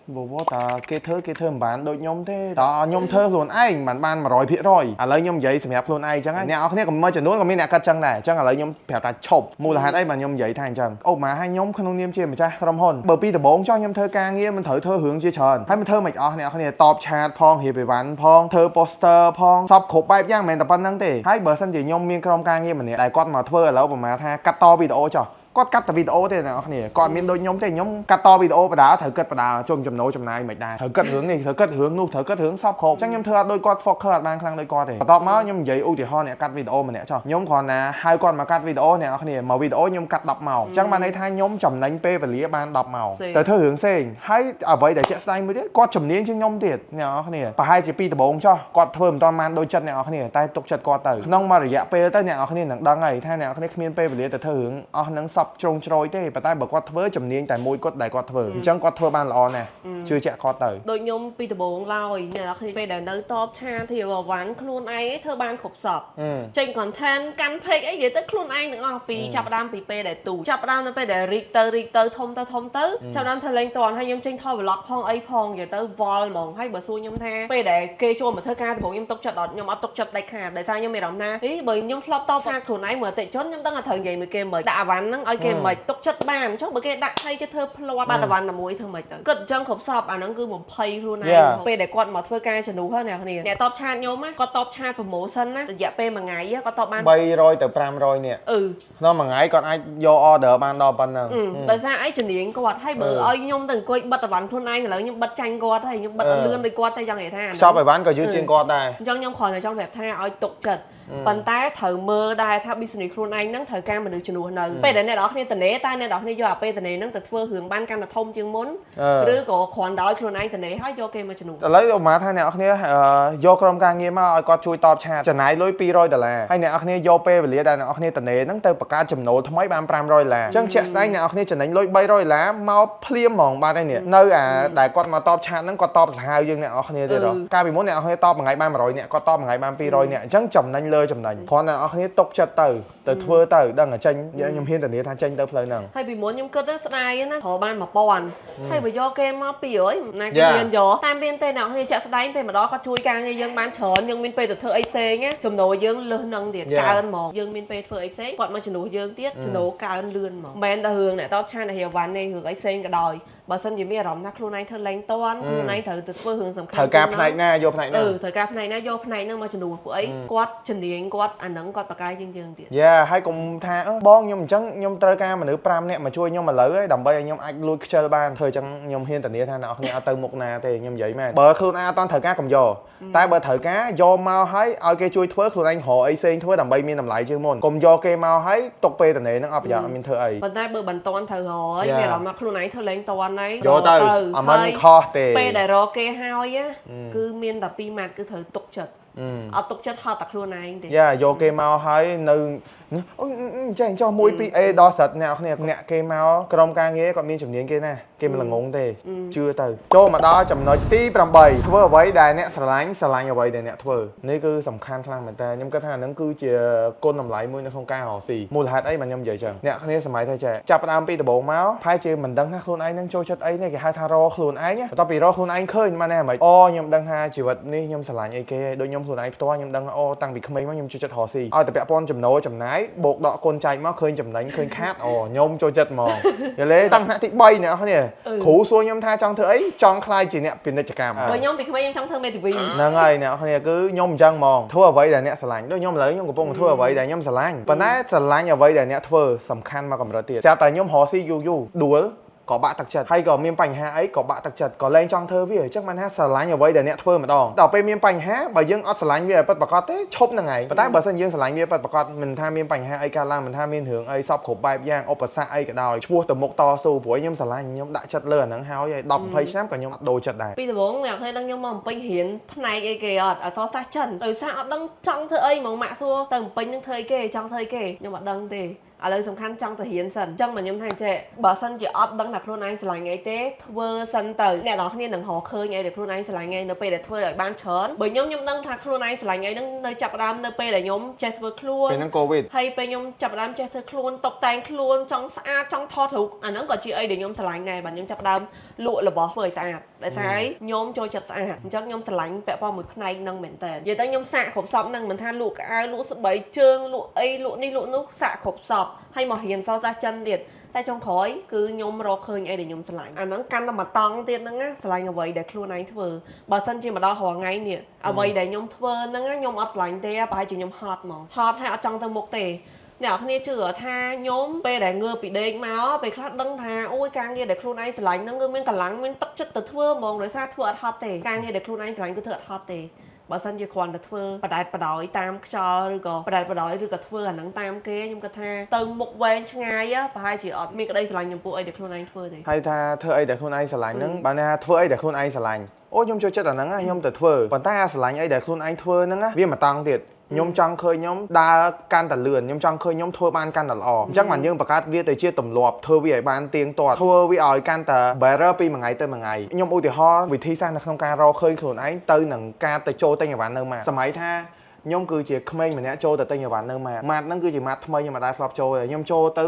้บอกว่าตาเกเธอบ้านโดยยมเต้ต่อยมเธอส่วนไอ้บ้านมาร้อยพิร้อยอะไรยมใหญ่สำหรับส่วนไอ้จังไงเนี่ยเอาเนี่ยก็มาจากนู้นก็ไม่เนี่ยกัดจังได้จังอะไรยมแผลตาฉบมูลหะไอ้บ้านยมใหญ่ทางจังโอ้มาให้ยมขนมเนียมเชี่ยมใช่รำหอนเบอร์ปีแต่โบงจ้องยมเธอกลางเงี้ยมันเถอเธอหึงเชี่ยชอนให้มันเธอไม่เอาเนี่ยเขาเนี่ยตอบแชทพองเฮียไปวันพองเธอโปสเตอร์พองซับขบไปย่างแมนแต่ปันนั่งเต้ให้เบอร์สันจียมมีกรมกลางเงี้ยมันเนี่ยได้ก้อนมาเทอแล้วประมาณแท้กัดต่อวิดีโอจ่อก็กัดแต่วิดีโอเท่านั้นเนี่ยก่อนมีโดยยมเท่ยมกัดต่อวิดีโอประดาเถอะเกิดประดาจมจำโนจำนายไม่ได้เถอะเกิดหึงนี่เถอะเกิดหึงนู่นเถอะเกิดหึงซอบโคจังยมเธอโดยกอดฟอกเคิร์ดบางครั้งโดยกอดเลยต่อมายมใหญ่อุติฮอเนี่ยกัดวิดีโอมันเนี่ยจ่อยมก่อนนะให้ก่อนมากัดวิดีโอเนี่ยเนี่ยมาวิดีโอยมกัดดับเมาจังมาในทางยมจำนั้นเป้ไปเลี้ยบานดับเมาแต่เธอหึงเซ็งให้เอาไว้แต่เจ๊ใส่ไม่ได้กอดจำเนียงจังยมเด็ดเนี่ยเนี่ยไปให้จีปีตะบงจ่อกอดเพิ่มตอนมันโดยจัดเนี่ยเนี่ยใต้ตกจัดกอดเตอน้องมาระยะเป้แต่เนี่ยเนี่ยหนังดังไงท่าเนี่ยเนี่ยขมิ้นเป้ไปเลี้ยแต่เธอหึงหนังสับจงโจยเต้ไปใต้บอกว่าเธอจำเนียงแต่มวยกดได้กอดเธอจังกอดเธอบ้านละเนี่ยชื่อแจ๊กอดเตอโดยยมปีตะบงเล่าเนี่ยแล้วคือไปเดินเดินตอบชาที่ว่าหวานครูนไอ้เธอบ้านขบสอบเจงก่อนแทนกันเพกไอ้เดี๋ยวแต่ครูนไอ้หนึ่งปีจับดามปีเป้ได้ตู่จับดามนั่นไปได้ริกเตอร์ทมเตอร์จับดามทะเลตอนให้ยมเจงทอดล็อกพองไอ้พองเดี๋ยวเตอร์วอลมองให้เบอร์ซูยมแท้ไปได้เกยโจมเหมือนเธอการแต่ผมยมตกจัดดอดยมเอาตกจัดได้ขาดได้ซ่ายมไม่รำนะเฮ้ยเบอร์ยมชอบตอบพาครูนไอ้เหมือนแต่จนยมตั้งแต่thời vậy mớiเกมเหมือนด่าวันนั่งไอ้เกมเหมือนตกจัดบ้านชอบเบอร์เกด่าให้เธอพลอดบ้านตะวันน่ะมวยเธอเหมือนเกิดจังขบสอบอันนั้นคือผมเพย์ครูนไอ้ไปได้กอดหมดเพื่อการชนุเท่าเนี่ยเนี่ยตอบชาโยมก็ตอบชาผมโมซันนะแต่อย่าไปมาไงก็ตอบบ้านใบรอยแต่ปรามรอยเนี่ยน้องมาไงก่อนไอ้โยออเดอร์บ้านดอปันนึงแต่ซาไอ้จะเลี้ยงกอดให้เบอร์ไอ้ยมตั้งก้อยบัตรวันทุนไอ้แล้วยมบัตรจังกอดให้ยมบัตรเลื่อนไปกอดให้ยังไงท่าชอบไปบ้านก็ยืดเชียงกอดได้จังยมขอในจังแบบท่าไอ้ตกจัด ប៉ុន្តែត្រូវមើលដែរថា business ខ្លួនឯងហ្នឹងត្រូវការមនុស្សជំនួសនៅពេលដែលអ្នកនរគ្នាតនេតែអ្នកនរគ្នាយកអាពេលតនេហ្នឹងទៅធ្វើរឿងបានកាន់តែធំជាងមុនឬក៏គ្រាន់ដោយខ្លួនឯងតនេហើយយកគេមកជំនួស ឥឡូវឧបមាថាអ្នកនរគ្នាយកក្រុមការងារមកឲ្យគាត់ជួយតបឆាតចំណាយលុយ$200ហើយអ្នកនរគ្នាយកពេលវេលាដែលអ្នកនរគ្នាតនេហ្នឹងទៅបង្កើតចំណូលថ្មីបាន$500អញ្ចឹងជាក់ស្ដែងអ្នកនរគ្នាចំណេញលុយ$300មកភ្លាមហ្មងបាទឯនេះនៅអាដែលគាត់មកតបឆាតហ្នឹងគាត់តបសាហាវយើងអ្នកនរគ្នាទៀតហ៎កាលពីមុនអ្នកនរគ្នាតបមួយថ្ងៃបាន100នាក់គាត់តបមួយថ្ងៃបាន200នាក់អញ្ចឹងចំណេញលើចំណេញគ្រាន់តែអ្នកនរគ្នាទុកចិត្តទៅធ្វើទៅដឹងតែចេញខ្ញុំហ៊ានធានាថាចេញទៅផ្លូវហ្នឹងហើយពីមុនខ្ញុំគិតថាស្ដាយណាត្រូវបាន1000ហើយបើយកគេមក200ណាគេមានយកតាមមានទេអ្នកគ្នាចាក់ស្ដែងពេលម្ដងគាត់ជួយការងារយើងបានច្រើនយើងមានពេលទៅធ្វើអីផ្សេងចំណូលយើងលើសនឹងទៀតកើនហ្មងយើងមានពេលធ្វើអីផ្សេងគាត់មកជំនួសយើងទៀតចំណូលកើនលឿនហ្មងមិនមែនតែរឿងអ្នកតបឆានហេវ៉ាន់ទេរឿងអីផ្សេងក៏ដោយបើសិនជាមានអារម្មណ៍ថាខ្លួនឯងធ្វើលែងតន់ខ្លួនឯងត្រូវទៅធ្វើរឿងសំខាន់ត្រូវការផ្នែកណាយកផ្នែកណាត្រូវការផ្នែកណាយកផ្នែកហ្នឹងមកជំនួសពួកអីគាត់ជំនាញគាត់អាហ្នឹងគាត់បកកាយជាងយើងទៀតយ៉ាហើយកុំថាបងខ្ញុំអញ្ចឹងខ្ញុំត្រូវការមនុស្ស5នាក់មកជួយខ្ញុំឥឡូវហើយដើម្បីឲ្យខ្ញុំអាចលួចខ្ជិលបានធ្វើអញ្ចឹងខ្ញុំហ៊ានធានាថាអ្នកនរគ្នាអត់ទៅមុខណាទេខ្ញុំនិយាយមែនបើខ្លួនឯងអត់តន់ត្រូវការកុំយកតែបើត្រូវការយកមកឲ្យគេជួយធ្វើខ្លួនឯងរកអីផ្សេងធ្វើដើម្បីមានតម្លៃជាងមុនកុំយកគេមកឲ្យទុកពេលតនេហ្នឹងអត់ប្រយោជន៍អត់មានធ្វើអីប៉ុន្តែបើមិនតន់ត្រូវរកហើយមានអារម្មណ៍ថាខ្លួនឯងធ្វើលែងតន់ហើយយកទៅអាមិនខុសទេពេលដែលរកគេហើយគឺមានតែ2ម៉ាត់គឺត្រូវទុកចិត្តអត់ទុកចិត្តហត់តែខ្លួនឯងទេយ៉ាយកគេមកហើយនៅអូចេះចុះ1 2A ដល់ស្រិតអ្នកគេមកក្រុមការងារគាត់មានជំនាញគេណាគេមិនល្ងងទេជឿទៅចូលមកដល់ចំណុចទី8ធ្វើអ្វីដែលអ្នកស្រឡាញ់អ្វីដែលអ្នកធ្វើនេះគឺសំខាន់ខ្លាំងមែនតើខ្ញុំគិតថាហ្នឹងគឺជាគុណតម្លៃមួយនៅក្នុងការរកស៊ីមូលហេតុអីបានខ្ញុំនិយាយចឹងអ្នកគ្នាសម័យទៅចេះចាប់ផ្ដើមពីដំបូងមកផែជាមិនដឹងថាខ្លួនឯងនឹងចូលចិត្តអីនេះគេហៅថារកខ្លួនឯងបន្ទាប់ពីរកខ្លួនឯងឃើញបានតែហ្មងខ្ញុំដឹងថាជីវិតនេះខ្ញុំស្រឡាញ់អីគេដូចខ្ញុំខ្លួនឯងផ្ទាល់ខ្ញុំដឹងតាំងពីក្មេងមកខ្ញុំចូលចិត្តរកស៊ីឲ្យតែពាក់ព័ន្ធចំណូលចំណាយបូកដកគុណចែកមកឃើញចំណេញឃើញខាតខ្ញុំចូលចិត្តហ្មងយល់ទេតាំងថ្នាក់ទី3អ្នកគ្នាគ្រូសួរខ្ញុំថាចង់ធ្វើអីចង់ខ្លាយជាអ្នកពាណិជ្ជកម្មបើខ្ញុំពីក្មេងខ្ញុំចង់ធ្វើមេធាវីហ្នឹងហើយអ្នកគ្នាគឺខ្ញុំអញ្ចឹងហ្មងធ្វើអ្វីដែលអ្នកស្រឡាញ់ដូចខ្ញុំឥឡូវខ្ញុំកំពុងធ្វើអ្វីដែលខ្ញុំស្រឡាញ់ប៉ុន្តែស្រឡាញ់អ្វីដែលអ្នកធ្វើសំខាន់មកកម្រិតទៀតចាប់តែខ្ញុំរកស៊ីយូរដួលក៏បាក់ទឹកចិត្តហើយក៏មានបញ្ហាអីក៏បាក់ទឹកចិត្តក៏លែងចង់ធ្វើវាអញ្ចឹងបានថាស្រឡាញ់អ្វីដែលអ្នកធ្វើម្ដងដល់ពេលមានបញ្ហាបើយើងអត់ស្រឡាញ់វាឲ្យពិតប្រាកដទេឈប់នឹងឯងប៉ុន្តែបើសិនយើងស្រឡាញ់វាពិតប្រាកដមិនថាមានបញ្ហាអីកើតឡើងមិនថាមានរឿងអីសពគ្រប់បែបយ៉ាងឧបសគ្គអីក៏ដោយឈ្មោះទៅមុខតស៊ូព្រោះខ្ញុំស្រឡាញ់ខ្ញុំដាក់ចិត្តលើអាហ្នឹងហើយ10 20ឆ្នាំក៏ខ្ញុំអត់ដូរចិត្តដែរពីដំបូងអ្នកឃើញដឹងខ្ញុំមកបំពេញរៀនផ្នែកអីគេអត់អក្សរសាស្ត្រចិនដោយសារអត់ដឹងចង់ធ្វើអីហ្មងម៉ាក់សួរទៅបំពេញនឹងធ្វើអីគេចង់ធ្វើអីគេខ្ញុំអត់ដឹងទេឥឡូវសំខាន់ចង់ទៅរៀនសិនអញ្ចឹងមកខ្ញុំថាចេះបើសិនជាអត់ដឹងថាខ្លួនឯងស្រឡាញ់អីទេធ្វើសិនទៅអ្នកនរគ្នានឹងរកឃើញអីដែលខ្លួនឯងស្រឡាញ់អីនៅពេលដែលធ្វើឲ្យបានច្រើនបើខ្ញុំដឹងថាខ្លួនឯងស្រឡាញ់អីហ្នឹងនៅចាប់ផ្ដើមនៅពេលដែលខ្ញុំចេះធ្វើខ្លួនពេលហ្នឹងកូវីដហើយពេលខ្ញុំចាប់ផ្ដើមចេះធ្វើខ្លួនតុបតែងខ្លួនចង់ស្អាតចង់ថតរូបអាហ្នឹងក៏ជាអីដែលខ្ញុំស្រឡាញ់ដែរបាទខ្ញុំចាប់ផ្ដើមលក់របស់ធ្វើឲ្យស្អាតដោយសារខ្ញុំចូលចិត្តស្អាតអញ្ចឹងខ្ញុំស្រឡាញ់ពាក់ព័ន្ធមួយផ្នែកហ្នឹងមែនតើនិយាយទៅខ្ញុំសាកគ្រប់សពហ្នឹងមិនថាលក់កៅអៅលក់ស្បែកជើងលក់អីលក់នេះលក់នោះសាកគ្រប់សពហើយមករៀនសរសាស្ត្រចិនទៀតតែចុងក្រោយគឺខ្ញុំរកឃើញអីដែលខ្ញុំស្រឡាញ់អាហ្នឹងកាន់តែមកតង់ទៀតហ្នឹងណាស្រឡាញ់អ្វីដែលខ្លួនឯងធ្វើបើសិនជាមកដល់រាល់ថ្ងៃនេះអ្វីដែលខ្ញុំធ្វើហ្នឹងខ្ញុំអត់ស្រឡាញ់ទេប្រហែលជាខ្ញុំហត់ហ្មងហត់ហើយអត់ចង់ទៅមុខទេអ្នកនរគ្នាជឿថាខ្ញុំពេលដែលងើបពីដេកមកពេលខ្លះដឹងថាអូយការងារដែលខ្លួនឯងស្រឡាញ់ហ្នឹងគឺមានកម្លាំងមានទឹកចិត្តទៅធ្វើហ្មងដោយសារធ្វើអត់ហត់ទេការងារដែលខ្លួនឯងស្រឡាញ់គឺធ្វើអត់ហត់ទេបើសិនជាគ្រាន់តែធ្វើបដែតបដោយតាមខ្យល់ឬក៏បដែតបដោយឬក៏ធ្វើអាហ្នឹងតាមគេខ្ញុំគិតថាទៅមុខវែងឆ្ងាយប្រហែលជាអត់មានក្តីស្រឡាញ់ចំពោះអីដែលខ្លួនឯងធ្វើទេហើយថាធ្វើអីដែលខ្លួនឯងស្រឡាញ់ហ្នឹងបើថាធ្វើអីដែលខ្លួនឯងស្រឡាញ់ខ្ញុំចូលចិត្តអាហ្នឹងខ្ញុំទៅធ្វើប៉ុន្តែអាស្រឡាញ់អីដែលខ្លួនឯងធ្វើហ្នឹងវាមិនតង់ទៀតខ្ញុំចង់ឃើញខ្ញុំដើរកាន់តែលឿនខ្ញុំចង់ឃើញខ្ញុំធ្វើបានកាន់តែល្អអញ្ចឹងបានយើងបង្កើតវាទៅជាទម្លាប់ធ្វើវាឲ្យបានទៀងទាត់ធ្វើវាឲ្យកាន់តែ better ពីមួយថ្ងៃទៅមួយថ្ងៃខ្ញុំឧទាហរណ៍វិធីសាស្ត្រនៅក្នុងការរកឃើញខ្លួនឯងទៅនឹងការទៅចូលទិញអីវ៉ាន់នៅម៉ាតសម័យថាខ្ញុំគឺជាក្មេងម្នាក់ចូលទៅទិញអីវ៉ាន់នៅម៉ាតហ្នឹងគឺជាម៉ាតថ្មីខ្ញុំមិនដែលធ្លាប់ចូលទេខ្ញុំចូលទៅ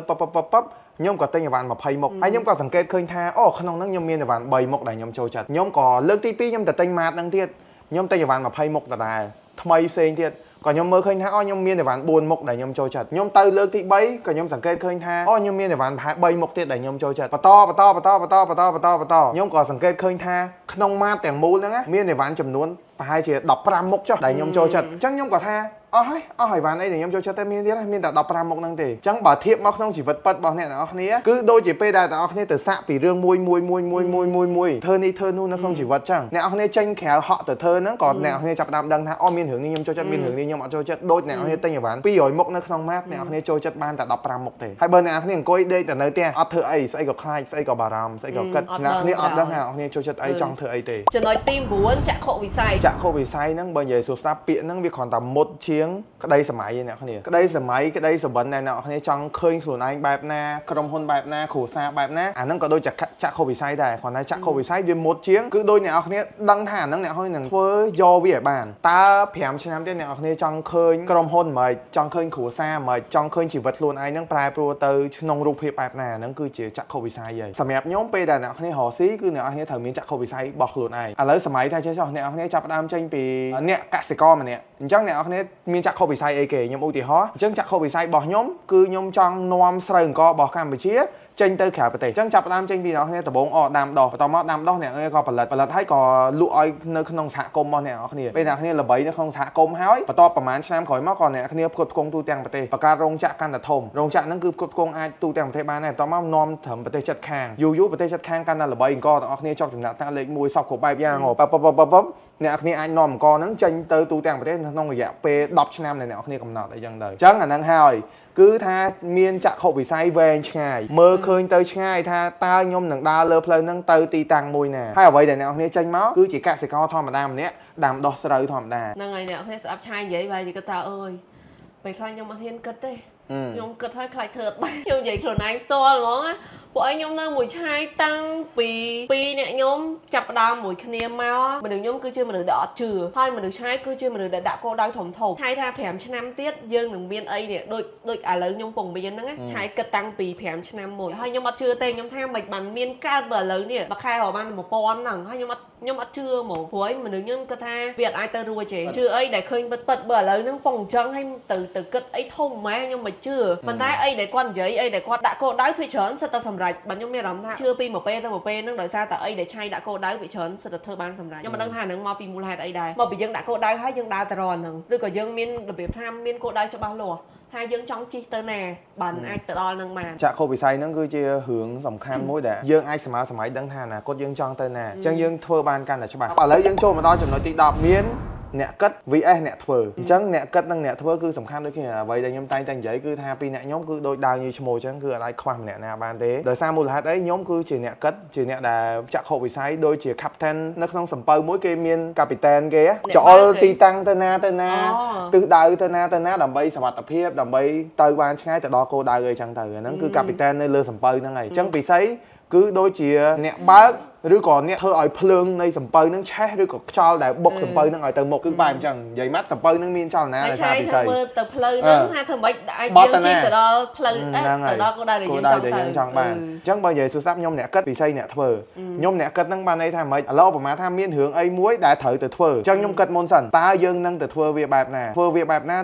ខ្ញុំក៏ទិញអីវ៉ាន់20មុខហើយខ្ញុំក៏សង្កេតឃើញថាក្នុងហ្នឹងខ្ញុំមានអីវ៉ាន់3មុខដែលខ្ញុំចូលចិត្តខ្ញុំក៏លើកទី2ខ្ញុំទៅទិញម៉ាតហ្នឹងទៀតខ្ញុំទិញអីវ៉ាន់20មុខដដែលថ្មីផ្សេងទៀតក៏ខ្ញុំមើលឃើញថាខ្ញុំមានអីវ៉ាន់4មុខដែលខ្ញុំចូលចិត្តខ្ញុំទៅលើកទី3ក៏ខ្ញុំសង្កេតឃើញថាខ្ញុំមានអីវ៉ាន់ប្រហែល3មុខទៀតដែលខ្ញុំចូលចិត្តបន្តខ្ញុំក៏សង្កេតឃើញថាក្នុងម៉ាតទាំងមូលហ្នឹងមានអីវ៉ាន់ចំនួន ប្រហែលជា15មុខចុះដែលខ្ញុំចូលចិត្តអញ្ចឹងខ្ញុំក៏ថាអស់ហើយបានអីដែលខ្ញុំចូលចិត្តតែមានទៀតមានតែ15មុខហ្នឹងទេអញ្ចឹងបើធៀបមកក្នុងជីវិតពិតរបស់អ្នកទាំងអស់គ្នាគឺដូចជាពេលដែលទាំងអស់គ្នាទៅសាក់ពីរឿងមួយធ្វើនេះធ្វើនោះនៅក្នុងជីវិតអញ្ចឹងអ្នកនរគ្នាចេញក្រៅហក់ទៅធ្វើហ្នឹងក៏អ្នកនរគ្នាចាប់ផ្ដើមដឹងថាអូមានរឿងនេះខ្ញុំចូលចិត្តមានរឿងនេះខ្ញុំអត់ចូលចិត្តដូចអ្នកនរគ្នាទិញអីវ៉ាន់200មុខនៅក្នុងម៉ាកអ្នកនរគ្នាចូលចិត្តបានតែ15មុខទេហើយបើអ្នកនរគ្នាអង្គុយដេកទៅនៅផ្ទះអត់ធ្វើអីស្អីក៏ខ្លាចស្អីក៏បារម្ភស្អីក៏គិតអ្នកនរគ្នាអត់ដឹងថាអ្នកនរគ្នាចូលចិត្តអីចង់ធ្វើអីទេចំណុចទី9ចក្ខុវិស័យហ្នឹងបើនិយាយសួរស្ដាប់ពាក្យហ្នឹងវាគ្រាន់តែមុតជាងក្តីសម័យឯអ្នកគ្នាក្តីសម័យក្តីសុបិនដែលអ្នកគ្នាចង់ឃើញខ្លួនឯងបែបណាក្រុមហ៊ុនបែបណាគ្រួសារបែបណាអាហ្នឹងក៏ដូចចក្ខុវិស័យដែរគ្រាន់តែចក្ខុវិស័យវាមុតជាងគឺដូចអ្នកគ្នាដឹងថាអាហ្នឹងអ្នកគ្នានឹងធ្វើយកវាឲ្យបានតើ5ឆ្នាំទៀតអ្នកគ្នាចង់ឃើញក្រុមហ៊ុនមិនចង់ឃើញគ្រួសារមិនចង់ឃើញជីវិតខ្លួនឯងហ្នឹងប្រែប្រួលទៅក្នុងរូបភាពបែបណាហ្នឹងគឺជាចក្ខុវិស័យហើយសម្រាប់ខ្ញុំពេលដែលអ្នកគ្នារកស៊ីគឺអ្នកគ្នាត្រូវមានចក្ខុវិស័យរបស់ខ្លួនឯងឥឡូវសម័យថាចេះចុះអ្នកគ្នាចាប់ផ្ដើមចេញពីអ្នកកសិករម្នាក់អញ្ចឹងអ្នកគ្នាមានចក្ខុវិស័យអីគេខ្ញុំឧទាហរណ៍អញ្ចឹងចក្ខុវិស័យរបស់ខ្ញុំគឺខ្ញុំចង់នាំស្រូវអង្កររបស់កម្ពុជាចេញទៅក្រៅប្រទេសអញ្ចឹងចាប់ផ្ដើមចេញពីអ្នកគ្នាដំបូងដាំដុះបន្តមកដាំដុះអ្នកគ្នាក៏ផលិតហើយក៏លក់ឲ្យនៅក្នុងសហគមន៍របស់អ្នកគ្នាពេលអ្នកគ្នាល្បីនៅក្នុងសហគមន៍ហើយបន្តប្រហែលឆ្នាំក្រោយមកក៏អ្នកគ្នាផ្គត់ផ្គង់ទូទាំងប្រទេសបង្កើតរោងចក្រកាន់តែធំរោងចក្រហ្នឹងគឺផ្គត់ផ្គង់អាចទូទាំងប្រទេសបានដែរបន្តមកនាំត្រឹមប្រទេសជិតខាងយូរប្រទេសជិតខាងកាន់តែល្បីអង្ករទាំងអស់គ្នាចុះចំណាត់ថ្នាក់លេខ1សពគ្រប់បែបយ៉ាងអ្នកគ្នាអាចនាំអង្ករហ្នឹងចេញទៅទូទាំងប្រទេសក្នុងរយៈពេល10ឆ្នាំដែលអ្នកគ្នាកំណត់អីចឹងទៅអញ្ចឹងអាហ្នឹងហើយគឺថាមានចក្ខុវិស័យវែងឆ្ងាយមើលឃើញទៅឆ្ងាយថាតើខ្ញុំនឹងដើរលើផ្លូវហ្នឹងទៅទីតាំងមួយណាហើយអ្វីដែលអ្នកគ្នាចេញមកគឺជាកសិករធម្មតាម្នាក់ដាំដុះស្រូវធម្មតាហ្នឹងហើយអ្នកគ្នាស្ដាប់ឆាយនិយាយបែរជាគិតថាអើយពេលខ្លះខ្ញុំអត់ហ៊ានគិតទេខ្ញុំគិតហើយខ្លាចធ្វើអត់បានខ្ញុំនិយាយខ្លួនឯងផ្ទាល់ហ្មងណាពួកឯងខ្ញុំនៅមួយឆាយតាំងពី2អ្នកខ្ញុំចាប់ផ្ដើមមួយគ្នាមកមនុស្សខ្ញុំគឺជាមនុស្សដែលអត់ជឿហើយមនុស្សឆាយគឺជាមនុស្សដែលដាក់គោលដៅធំឆាយថា5ឆ្នាំទៀតយើងនឹងមានអីនេះដូចឥឡូវខ្ញុំពងមានហ្នឹងឆាយគិតតាំងពី5ឆ្នាំមុនហើយខ្ញុំអត់ជឿទេខ្ញុំថាមិនបានមានកើតបើឥឡូវនេះមួយខែរកបាន1000ហ្នឹងហើយខ្ញុំអត់ជឿហ្មងព្រោះមនុស្សខ្ញុំគាត់ថាវាអត់អាចទៅរួចទេជឿអីដែលឃើញពិតបើឥឡូវហ្នឹងពងអញ្ចឹងហើយទៅគិតអីធំម៉ែខ្ញុំមិនជឿប៉ុន្តែអីដែលគាត់និយាយអីដែលគាត់ដាក់គោលដៅភាគច្រើនសិតតែសម្រេចបាទខ្ញុំមានអារម្មណ៍ថាជឿពីមួយពេលទៅមួយពេលហ្នឹងដោយសារតែអីដែលឆៃដាក់គោលដៅវាច្រើនសិតតែធ្វើបានសម្រេចខ្ញុំមិនដឹងថាហ្នឹងមកពីមូលហេតុអីដែរមកពីយើងដាក់គោលដៅហើយយើងដើរទៅរកហ្នឹងឬក៏យើងមានរបៀបថាមានគោលដៅច្បាស់លាស់ថាយើងចង់ជិះទៅណាបានអាចទៅដល់នឹងបានចក្ខុវិស័យហ្នឹងគឺជារឿងសំខាន់មួយដែលយើងអាចសម័យដឹងថាអនាគតយើងចង់ទៅណាអញ្ចឹងយើងធ្វើបានកាន់តែច្បាស់ឥឡូវយើងចូលមកដល់ចំណុចទី10មានអ្នកគិត vs អ្នកធ្វើអញ្ចឹងអ្នកគិតនិងអ្នកធ្វើគឺសំខាន់ដូចគ្នាអ្វីដែលខ្ញុំតែងតែនិយាយគឺថាពីអ្នកខ្ញុំគឺដូចដាវញីឈ្មោះអញ្ចឹងគឺអាចខ្វះម្នាក់ណាបានទេដោយសារមូលហេតុអីខ្ញុំគឺជាអ្នកគិតជាអ្នកដែលចក្ខុវិស័យដូចជា captain នៅក្នុងសំពៅមួយគេមាន captain គេចូលទីតាំងទៅណាទិសដៅទៅណាដើម្បីសុវត្ថិភាពដើម្បីទៅបានឆ្ងាយទៅដល់គោលដៅអីចឹងទៅហ្នឹងគឺ captain នៅលើសំពៅហ្នឹងហើយអញ្ចឹងពិសីគឺដូចជាអ្នកបើកឬក៏អ្នកធ្វើឲ្យភ្លើងនៃសំពៅនឹងឆេះឬក៏ខ្យល់ដែលបុកសំពៅនឹងឲ្យទៅមុខគឺបែបអញ្ចឹងនិយាយមកសំពៅនឹងមានចលនាដោយសារពិសីមើលទៅផ្លូវហ្នឹងថាធ្វើម៉េចអាចយើងជិះទៅដល់ផ្លូវទៅដល់គោលដៅដែលយើងចង់បានអញ្ចឹងបើនិយាយសួរស្ដាប់ខ្ញុំអ្នកគិតពិសីអ្នកធ្វើខ្ញុំអ្នកគិតហ្នឹងបានន័យថាម៉េចឥឡូវឧបមាថាមានរឿងអីមួយដែលត្រូវទៅធ្វើអញ្ចឹងខ្ញុំគិតមុនសិនតើយើងនឹងទៅធ្វើវាបែបណ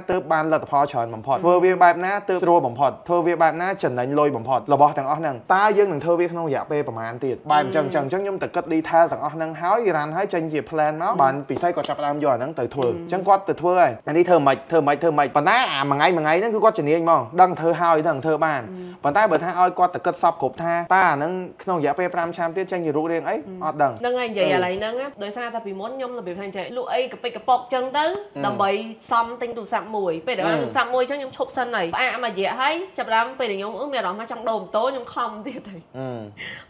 ាទើបបានលទ្ធផលច្រើនបំផុតធ្វើវាបែបណាទើបស្រួលបំផុតធ្វើវាបែបណាចំណេញលុយបំផុតរបស់ទាំងអស់ហ្នឹងតើយើងនឹងធ្វើវាក្នុងរយៈពេលប្រហែលទៀតបែបអញ្ចឹងខ្ញុំទៅគិត detail ទាំងអស់ហ្នឹងហើយរ៉ាន់ហើយចេញជា plan មកបានពិសីគាត់ចាប់ផ្ដើមយកអាហ្នឹងទៅធ្វើអញ្ចឹងគាត់ទៅធ្វើហើយអានេះធ្វើមិនប៉ុន្តែអាមួយថ្ងៃហ្នឹងគឺគាត់ជំនាញហ្មងដឹងធ្វើហើយដឹងធ្វើបានប៉ុន្តែបើថាឲ្យគាត់ទៅគិតសពគ្រប់ថាតើអាហ្នឹងក្នុងរយៈពេល5ឆ្នាំទៀតចេញជារូបរាងអីអត់ដឹងហ្នឹងហើយនិយាយឥឡូវហ្នឹងដោយសារតែពីមុនខ្ញុំរបៀបថាចេះលក់អីកពិកកប៉ុកចឹងទៅដើម្បីសំទិញទូរស័ព្ទមួយពេលដែលបានទូរស័ព្ទមួយចឹងខ្ញុំឈប់សិនហើយផ្អាកមួយរយៈហើយចាប់ផ្ដើមពេលដែលខ្ញុំមានអារម្មណ៍ថាចង់ដូរម៉ូតូខ្ញុំខំទៀតហើ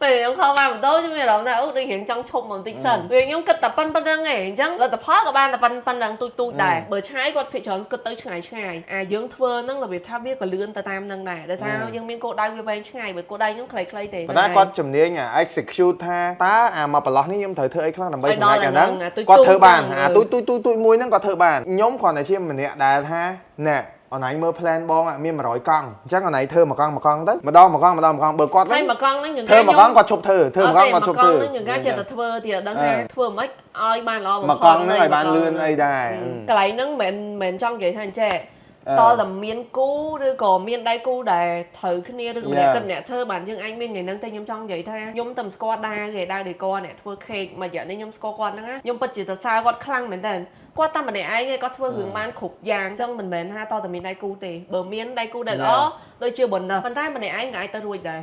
យពេលខ្ញុំខំបានម៉ូតូខ្ញុំមានអារម្មណ៍ថាដូចរៀងចង់ឈប់បន្តិចសិនពេលខ្ញុំគិតតែប៉ុណ្្នឹងឯងអញ្ចឹងលទ្ធផលក៏បានតែប៉ុណ្្នឹងទូចដែរបើឆាយគាត់ភាគច្រើនគិតទៅឆ្ងាយអាយើងធ្វើហ្នឹងរបៀបថាវាក៏លឿនទៅតាមហ្នឹងដែរដោយសារយើងមានគោលដៅវាវែងឆ្ងាយបើគោលដៅខ្ញុំខ្លីៗទេប៉ុន្តែគាត់ជំនាញexecute ថាតើអាមកប្រឡោះនេះខ្ញុំត្រូវធ្វើអីខ្លះដើម្បីសម្រេចអាហ្នឹងគាត់ធ្វើបានអាទូចមួយហ្នឹងគាត់ធ្វើបានខ្ញុំគ្រាន់តែជាម្នាក់ដែលថាណែអនឡាញមើល plan បងមាន100កង់អញ្ចឹងអនឡាញធ្វើមួយកង់ទៅម្ដងបើគាត់ហើយមួយកង់ហ្នឹងធ្វើមួយកង់គាត់ឈប់ធ្វើមួយកង់គាត់ឈប់ធ្វើយើងកាចេះតែធ្វើទៀតដឹងថាធ្វើមិនឲ្យបានល្អមួយកង់ហ្នឹងឲ្យបានលឿនអីដែរកន្លែងហ្នឹងមិនមែនចង់និយាយថាអញ្ចេះ តតែមានគូឬក៏មានដៃគូដែលត្រូវគ្នាឬក៏ម្នាក់គិតអ្នកធ្វើបានយើងអាចមានថ្ងៃហ្នឹងតែខ្ញុំចង់និយាយថាខ្ញុំតែស្គាល់ដាគេដាដេកអ្នកធ្វើ cake មួយរយៈនេះខ្ញុំស្គាល់គាត់ហ្នឹងណាខ្ញុំពិតជាសរសើរគាត់ខ្លាំងមែនតើគាត់តែម្នាក់ឯងគាត់ធ្វើរឿងបានគ្រប់យ៉ាងអញ្ចឹងមិនមែនថាតតែមានដៃគូទេបើមានដៃគូដែលល្អដូចជាប៉ុណ្ណឹងប៉ុន្តែម្នាក់ឯងក៏អាចទៅរួចដែរ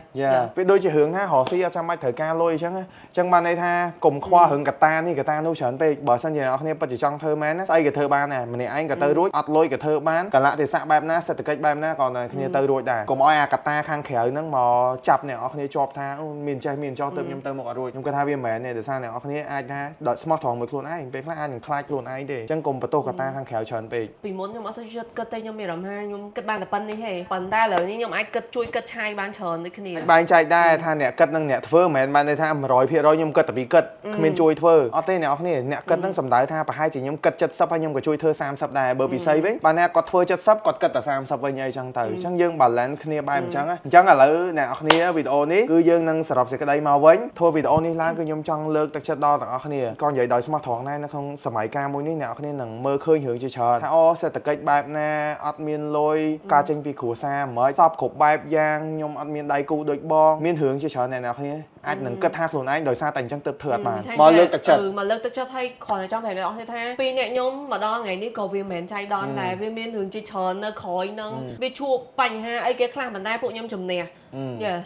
ពេលដូចជារឿងថារកស៊ីអត់ចាំបាច់ត្រូវការលុយអញ្ចឹងអញ្ចឹងបានន័យថាកុំខ្វល់រឿងកតានេះកតានោះច្រើនពេកបើសិនជាអ្នកគ្នាពិតជាចង់ធ្វើមែនណាស្អីក៏ធ្វើបានដែរម្នាក់ឯងក៏ទៅរួចអត់លុយក៏ធ្វើបានកលៈទេសៈបែបណាសេដ្ឋកិច្ចបែបណាក៏គ្នាទៅរួចដែរកុំឲ្យអាកតាខាងក្រៅហ្នឹងមកចាប់អ្នកនរគ្នាជាប់ថាមានចេះមានចោះទៅខ្ញុំទៅមកអត់រួចខ្ញុំគិតថាវាមិនមែនទេដោយសារអ្នកនរគ្នាអាចថាដកស្មោះត្រង់មួយខ្លួនឯងពេលខ្លះអាចនឹងខ្លាចខ្លួនឯងទេអញ្ចឹងកុំបន្ទោសកតាខាងក្រៅច្រើនពេកពីមុនខ្ញុំអត់សូវជឿគិតទេខ្ញុំមានអារម្មណ៍ថាខ្ញុំគិតបានតែប៉ុណ្្នេះទេប៉ុន្តែឥឡូវនេះខ្ញុំអាចគិតជួយគិតឆាយបានច្រើនដូចគ្នាបែងចែកដែរថាអ្នកគិតនឹងអ្នកធ្វើមិនមែនបានន័យថា 100% ខ្ញុំគិតតែពីគិតគ្មានជួយធ្វើអត់ទេអ្នកនរគ្នាអ្នកគិតនឹងសំដៅថាប្រហែលជាខ្ញុំគិត70ហើយខ្ញុំក៏ជួយធ្វើ30ដែរបើពិសីវិញបើអ្នកគាត់ធ្វើ70គាត់គិតតែ30វិញអីចឹងទៅអញ្ចឹងយើង balance គ្នាបែបអញ្ចឹងអញ្ចឹងឥឡូវអ្នកនរគ្នាវីដេអូនេះគឺយើងនឹងសរុបសេចក្តីមកវិញធ្វើវីដេអូនេះឡើងគឺខ្ញុំចង់លើកទឹកចិត្តដល់ទាំងអស់គ្នាក៏និយាយដោយស្មោះត្រង់ដែរនៅក្នុងសម័យកាលមួយនេះអ្នកនរគ្នានឹងមើលឃើញរឿងជាច្រើនថាអូសេដ្ឋកិច្ចបែបណាអត់មានលុយការចេញពីគ្រួសារមិនសពគ្រប់បែបយ៉ាងខ្ញុំអត់មានដៃគូដូចបងមានរឿងជាច្រើនអ្នកនរគ្នាអាចនឹងគិតថាខ្លួនឯងដោយសារតែអញ្ចឹងទើបធ្វើអត់បានមកលើកទឹកចិត្តមកលើកទឹកចិត្តឲ្យគ្រាន់តែចង់ប្រាប់អ្នកនរគ្នាថាពីអ្នកខ្ញុំមកដល់ថ្ងៃនេះក៏វាមិនមែនចៃដន្យដែរវាមានរឿងជាច្រើននៅក្រោយហ្នឹងវាជួបបញ្ហាអីគេខ្លះមិនដែរពួកខ្ញុំជំនះ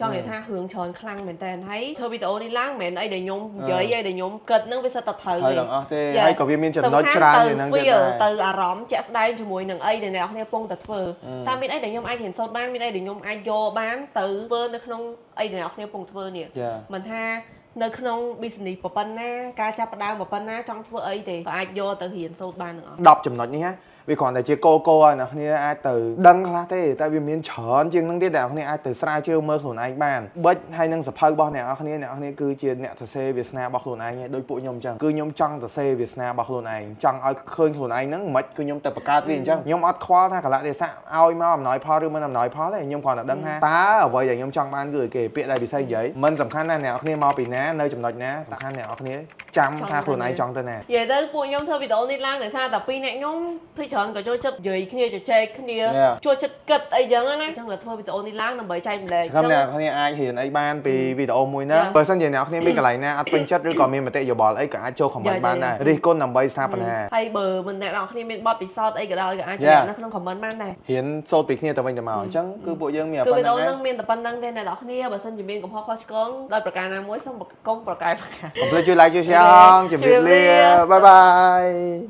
ចង់និយាយថារឿងច្រើនខ្លាំងមែនតើហើយធ្វើវីដេអូនេះឡើងមិនមែនអីដែលខ្ញុំនិយាយអីដែលខ្ញុំគិតហ្នឹងវាសិតតែត្រូវហើយទាំងអស់ទេហើយក៏វាមានចំណុចច្រើននៅហ្នឹងទៀតដែរទៅអារម្មណ៍ជាក់ស្ដែងជាមួយនឹងអីដែលអ្នកនរគ្នាកំពុងតែធ្វើតែមានអីដែលខ្ញុំអាចរៀនសូត្របានមានអីដែលខ្ញុំអាចយកបានទៅធ្វើនៅក្នុងអីដែលអ្នកនរគ្នាកំពុងធ្វើនេះមិនថានៅក្នុង business ប៉ុណ្ណាការចាប់ផ្ដើមប៉ុណ្ណាចង់ធ្វើអីទេក៏អាចយកទៅរៀនសូត្របានទាំងអស់10ចំណុចនេះណាវាគ្រាន់តែជាគោឲ្យអ្នកគ្នាអាចទៅដឹងខ្លះទេតែវាមានច្រើនជាងនឹងទៀតដែលអ្នកគ្នាអាចទៅស្រាវជ្រាវមើលខ្លួនឯងបានបិចហើយនឹងសភៅរបស់អ្នកគ្នាគឺជាអ្នកសរសេរវាសនារបស់ខ្លួនឯងដោយពួកខ្ញុំអញ្ចឹងគឺខ្ញុំចង់សរសេរវាសនារបស់ខ្លួនឯងចង់ឲ្យឃើញខ្លួនឯងហ្នឹងមិនគឺខ្ញុំទៅបង្កើតវាអញ្ចឹងខ្ញុំអត់ខ្វល់ថាកលៈទេសៈឲ្យមកអំណោយផលឬមិនអំណោយផលទេខ្ញុំគ្រាន់តែដឹងថាតើអ្វីដែលខ្ញុំចង់បានគឺគេពាក្យដែលពិសេសនិយាយមិនសំខាន់ណាអ្នកគ្នាមកពីណានៅចំណុចណាសំខាន់អ្នកគ្នាចាំថាខ្លួនឯងចង់ទៅណានិយាយទៅពួកខ្ញុំធ្វើវីដេអូនេះឡើងដោយសារតែពីរអ្នកខ្ញុំភ័យច្រើនក៏ចូលចិត្តនិយាយគ្នាជជែកគ្នាចូលចិត្តគិតអីចឹងណាអញ្ចឹងក៏ធ្វើវីដេអូនេះឡើងដើម្បីចែកម្លែកអញ្ចឹងអ្នកគ្នាអាចរៀនអីបានពីវីដេអូមួយហ្នឹងបើមិនជាអ្នកគ្នាមានកន្លែងណាអត់ពេញចិត្តឬក៏មានមតិយោបល់អីក៏អាចចូល comment បានដែររិះគន់ដើម្បីស្ថាបនាហើយបើមិនអ្នកនរគ្នាមានបទពិសោធន៍អីក៏ដោយក៏អាចចែកនៅក្នុង comment បានដែររៀនសូត្រពីគ្នាទៅវិញទៅមកអញ្ចឹងគឺពួកយើងមានប៉ុណ្្នឹងគឺវីដេអូហ្នឹងមានតែប៉ុណ្្នឹងទេអ្នកនរគ្នាបើមិនជាមានកំហុសខុសឆ្គងដោយប្រការណាមួយសូមកុំប្រកែកុំភ្លេចជួយ like ជួយ share ហងជម្រាបលាបាយបាយ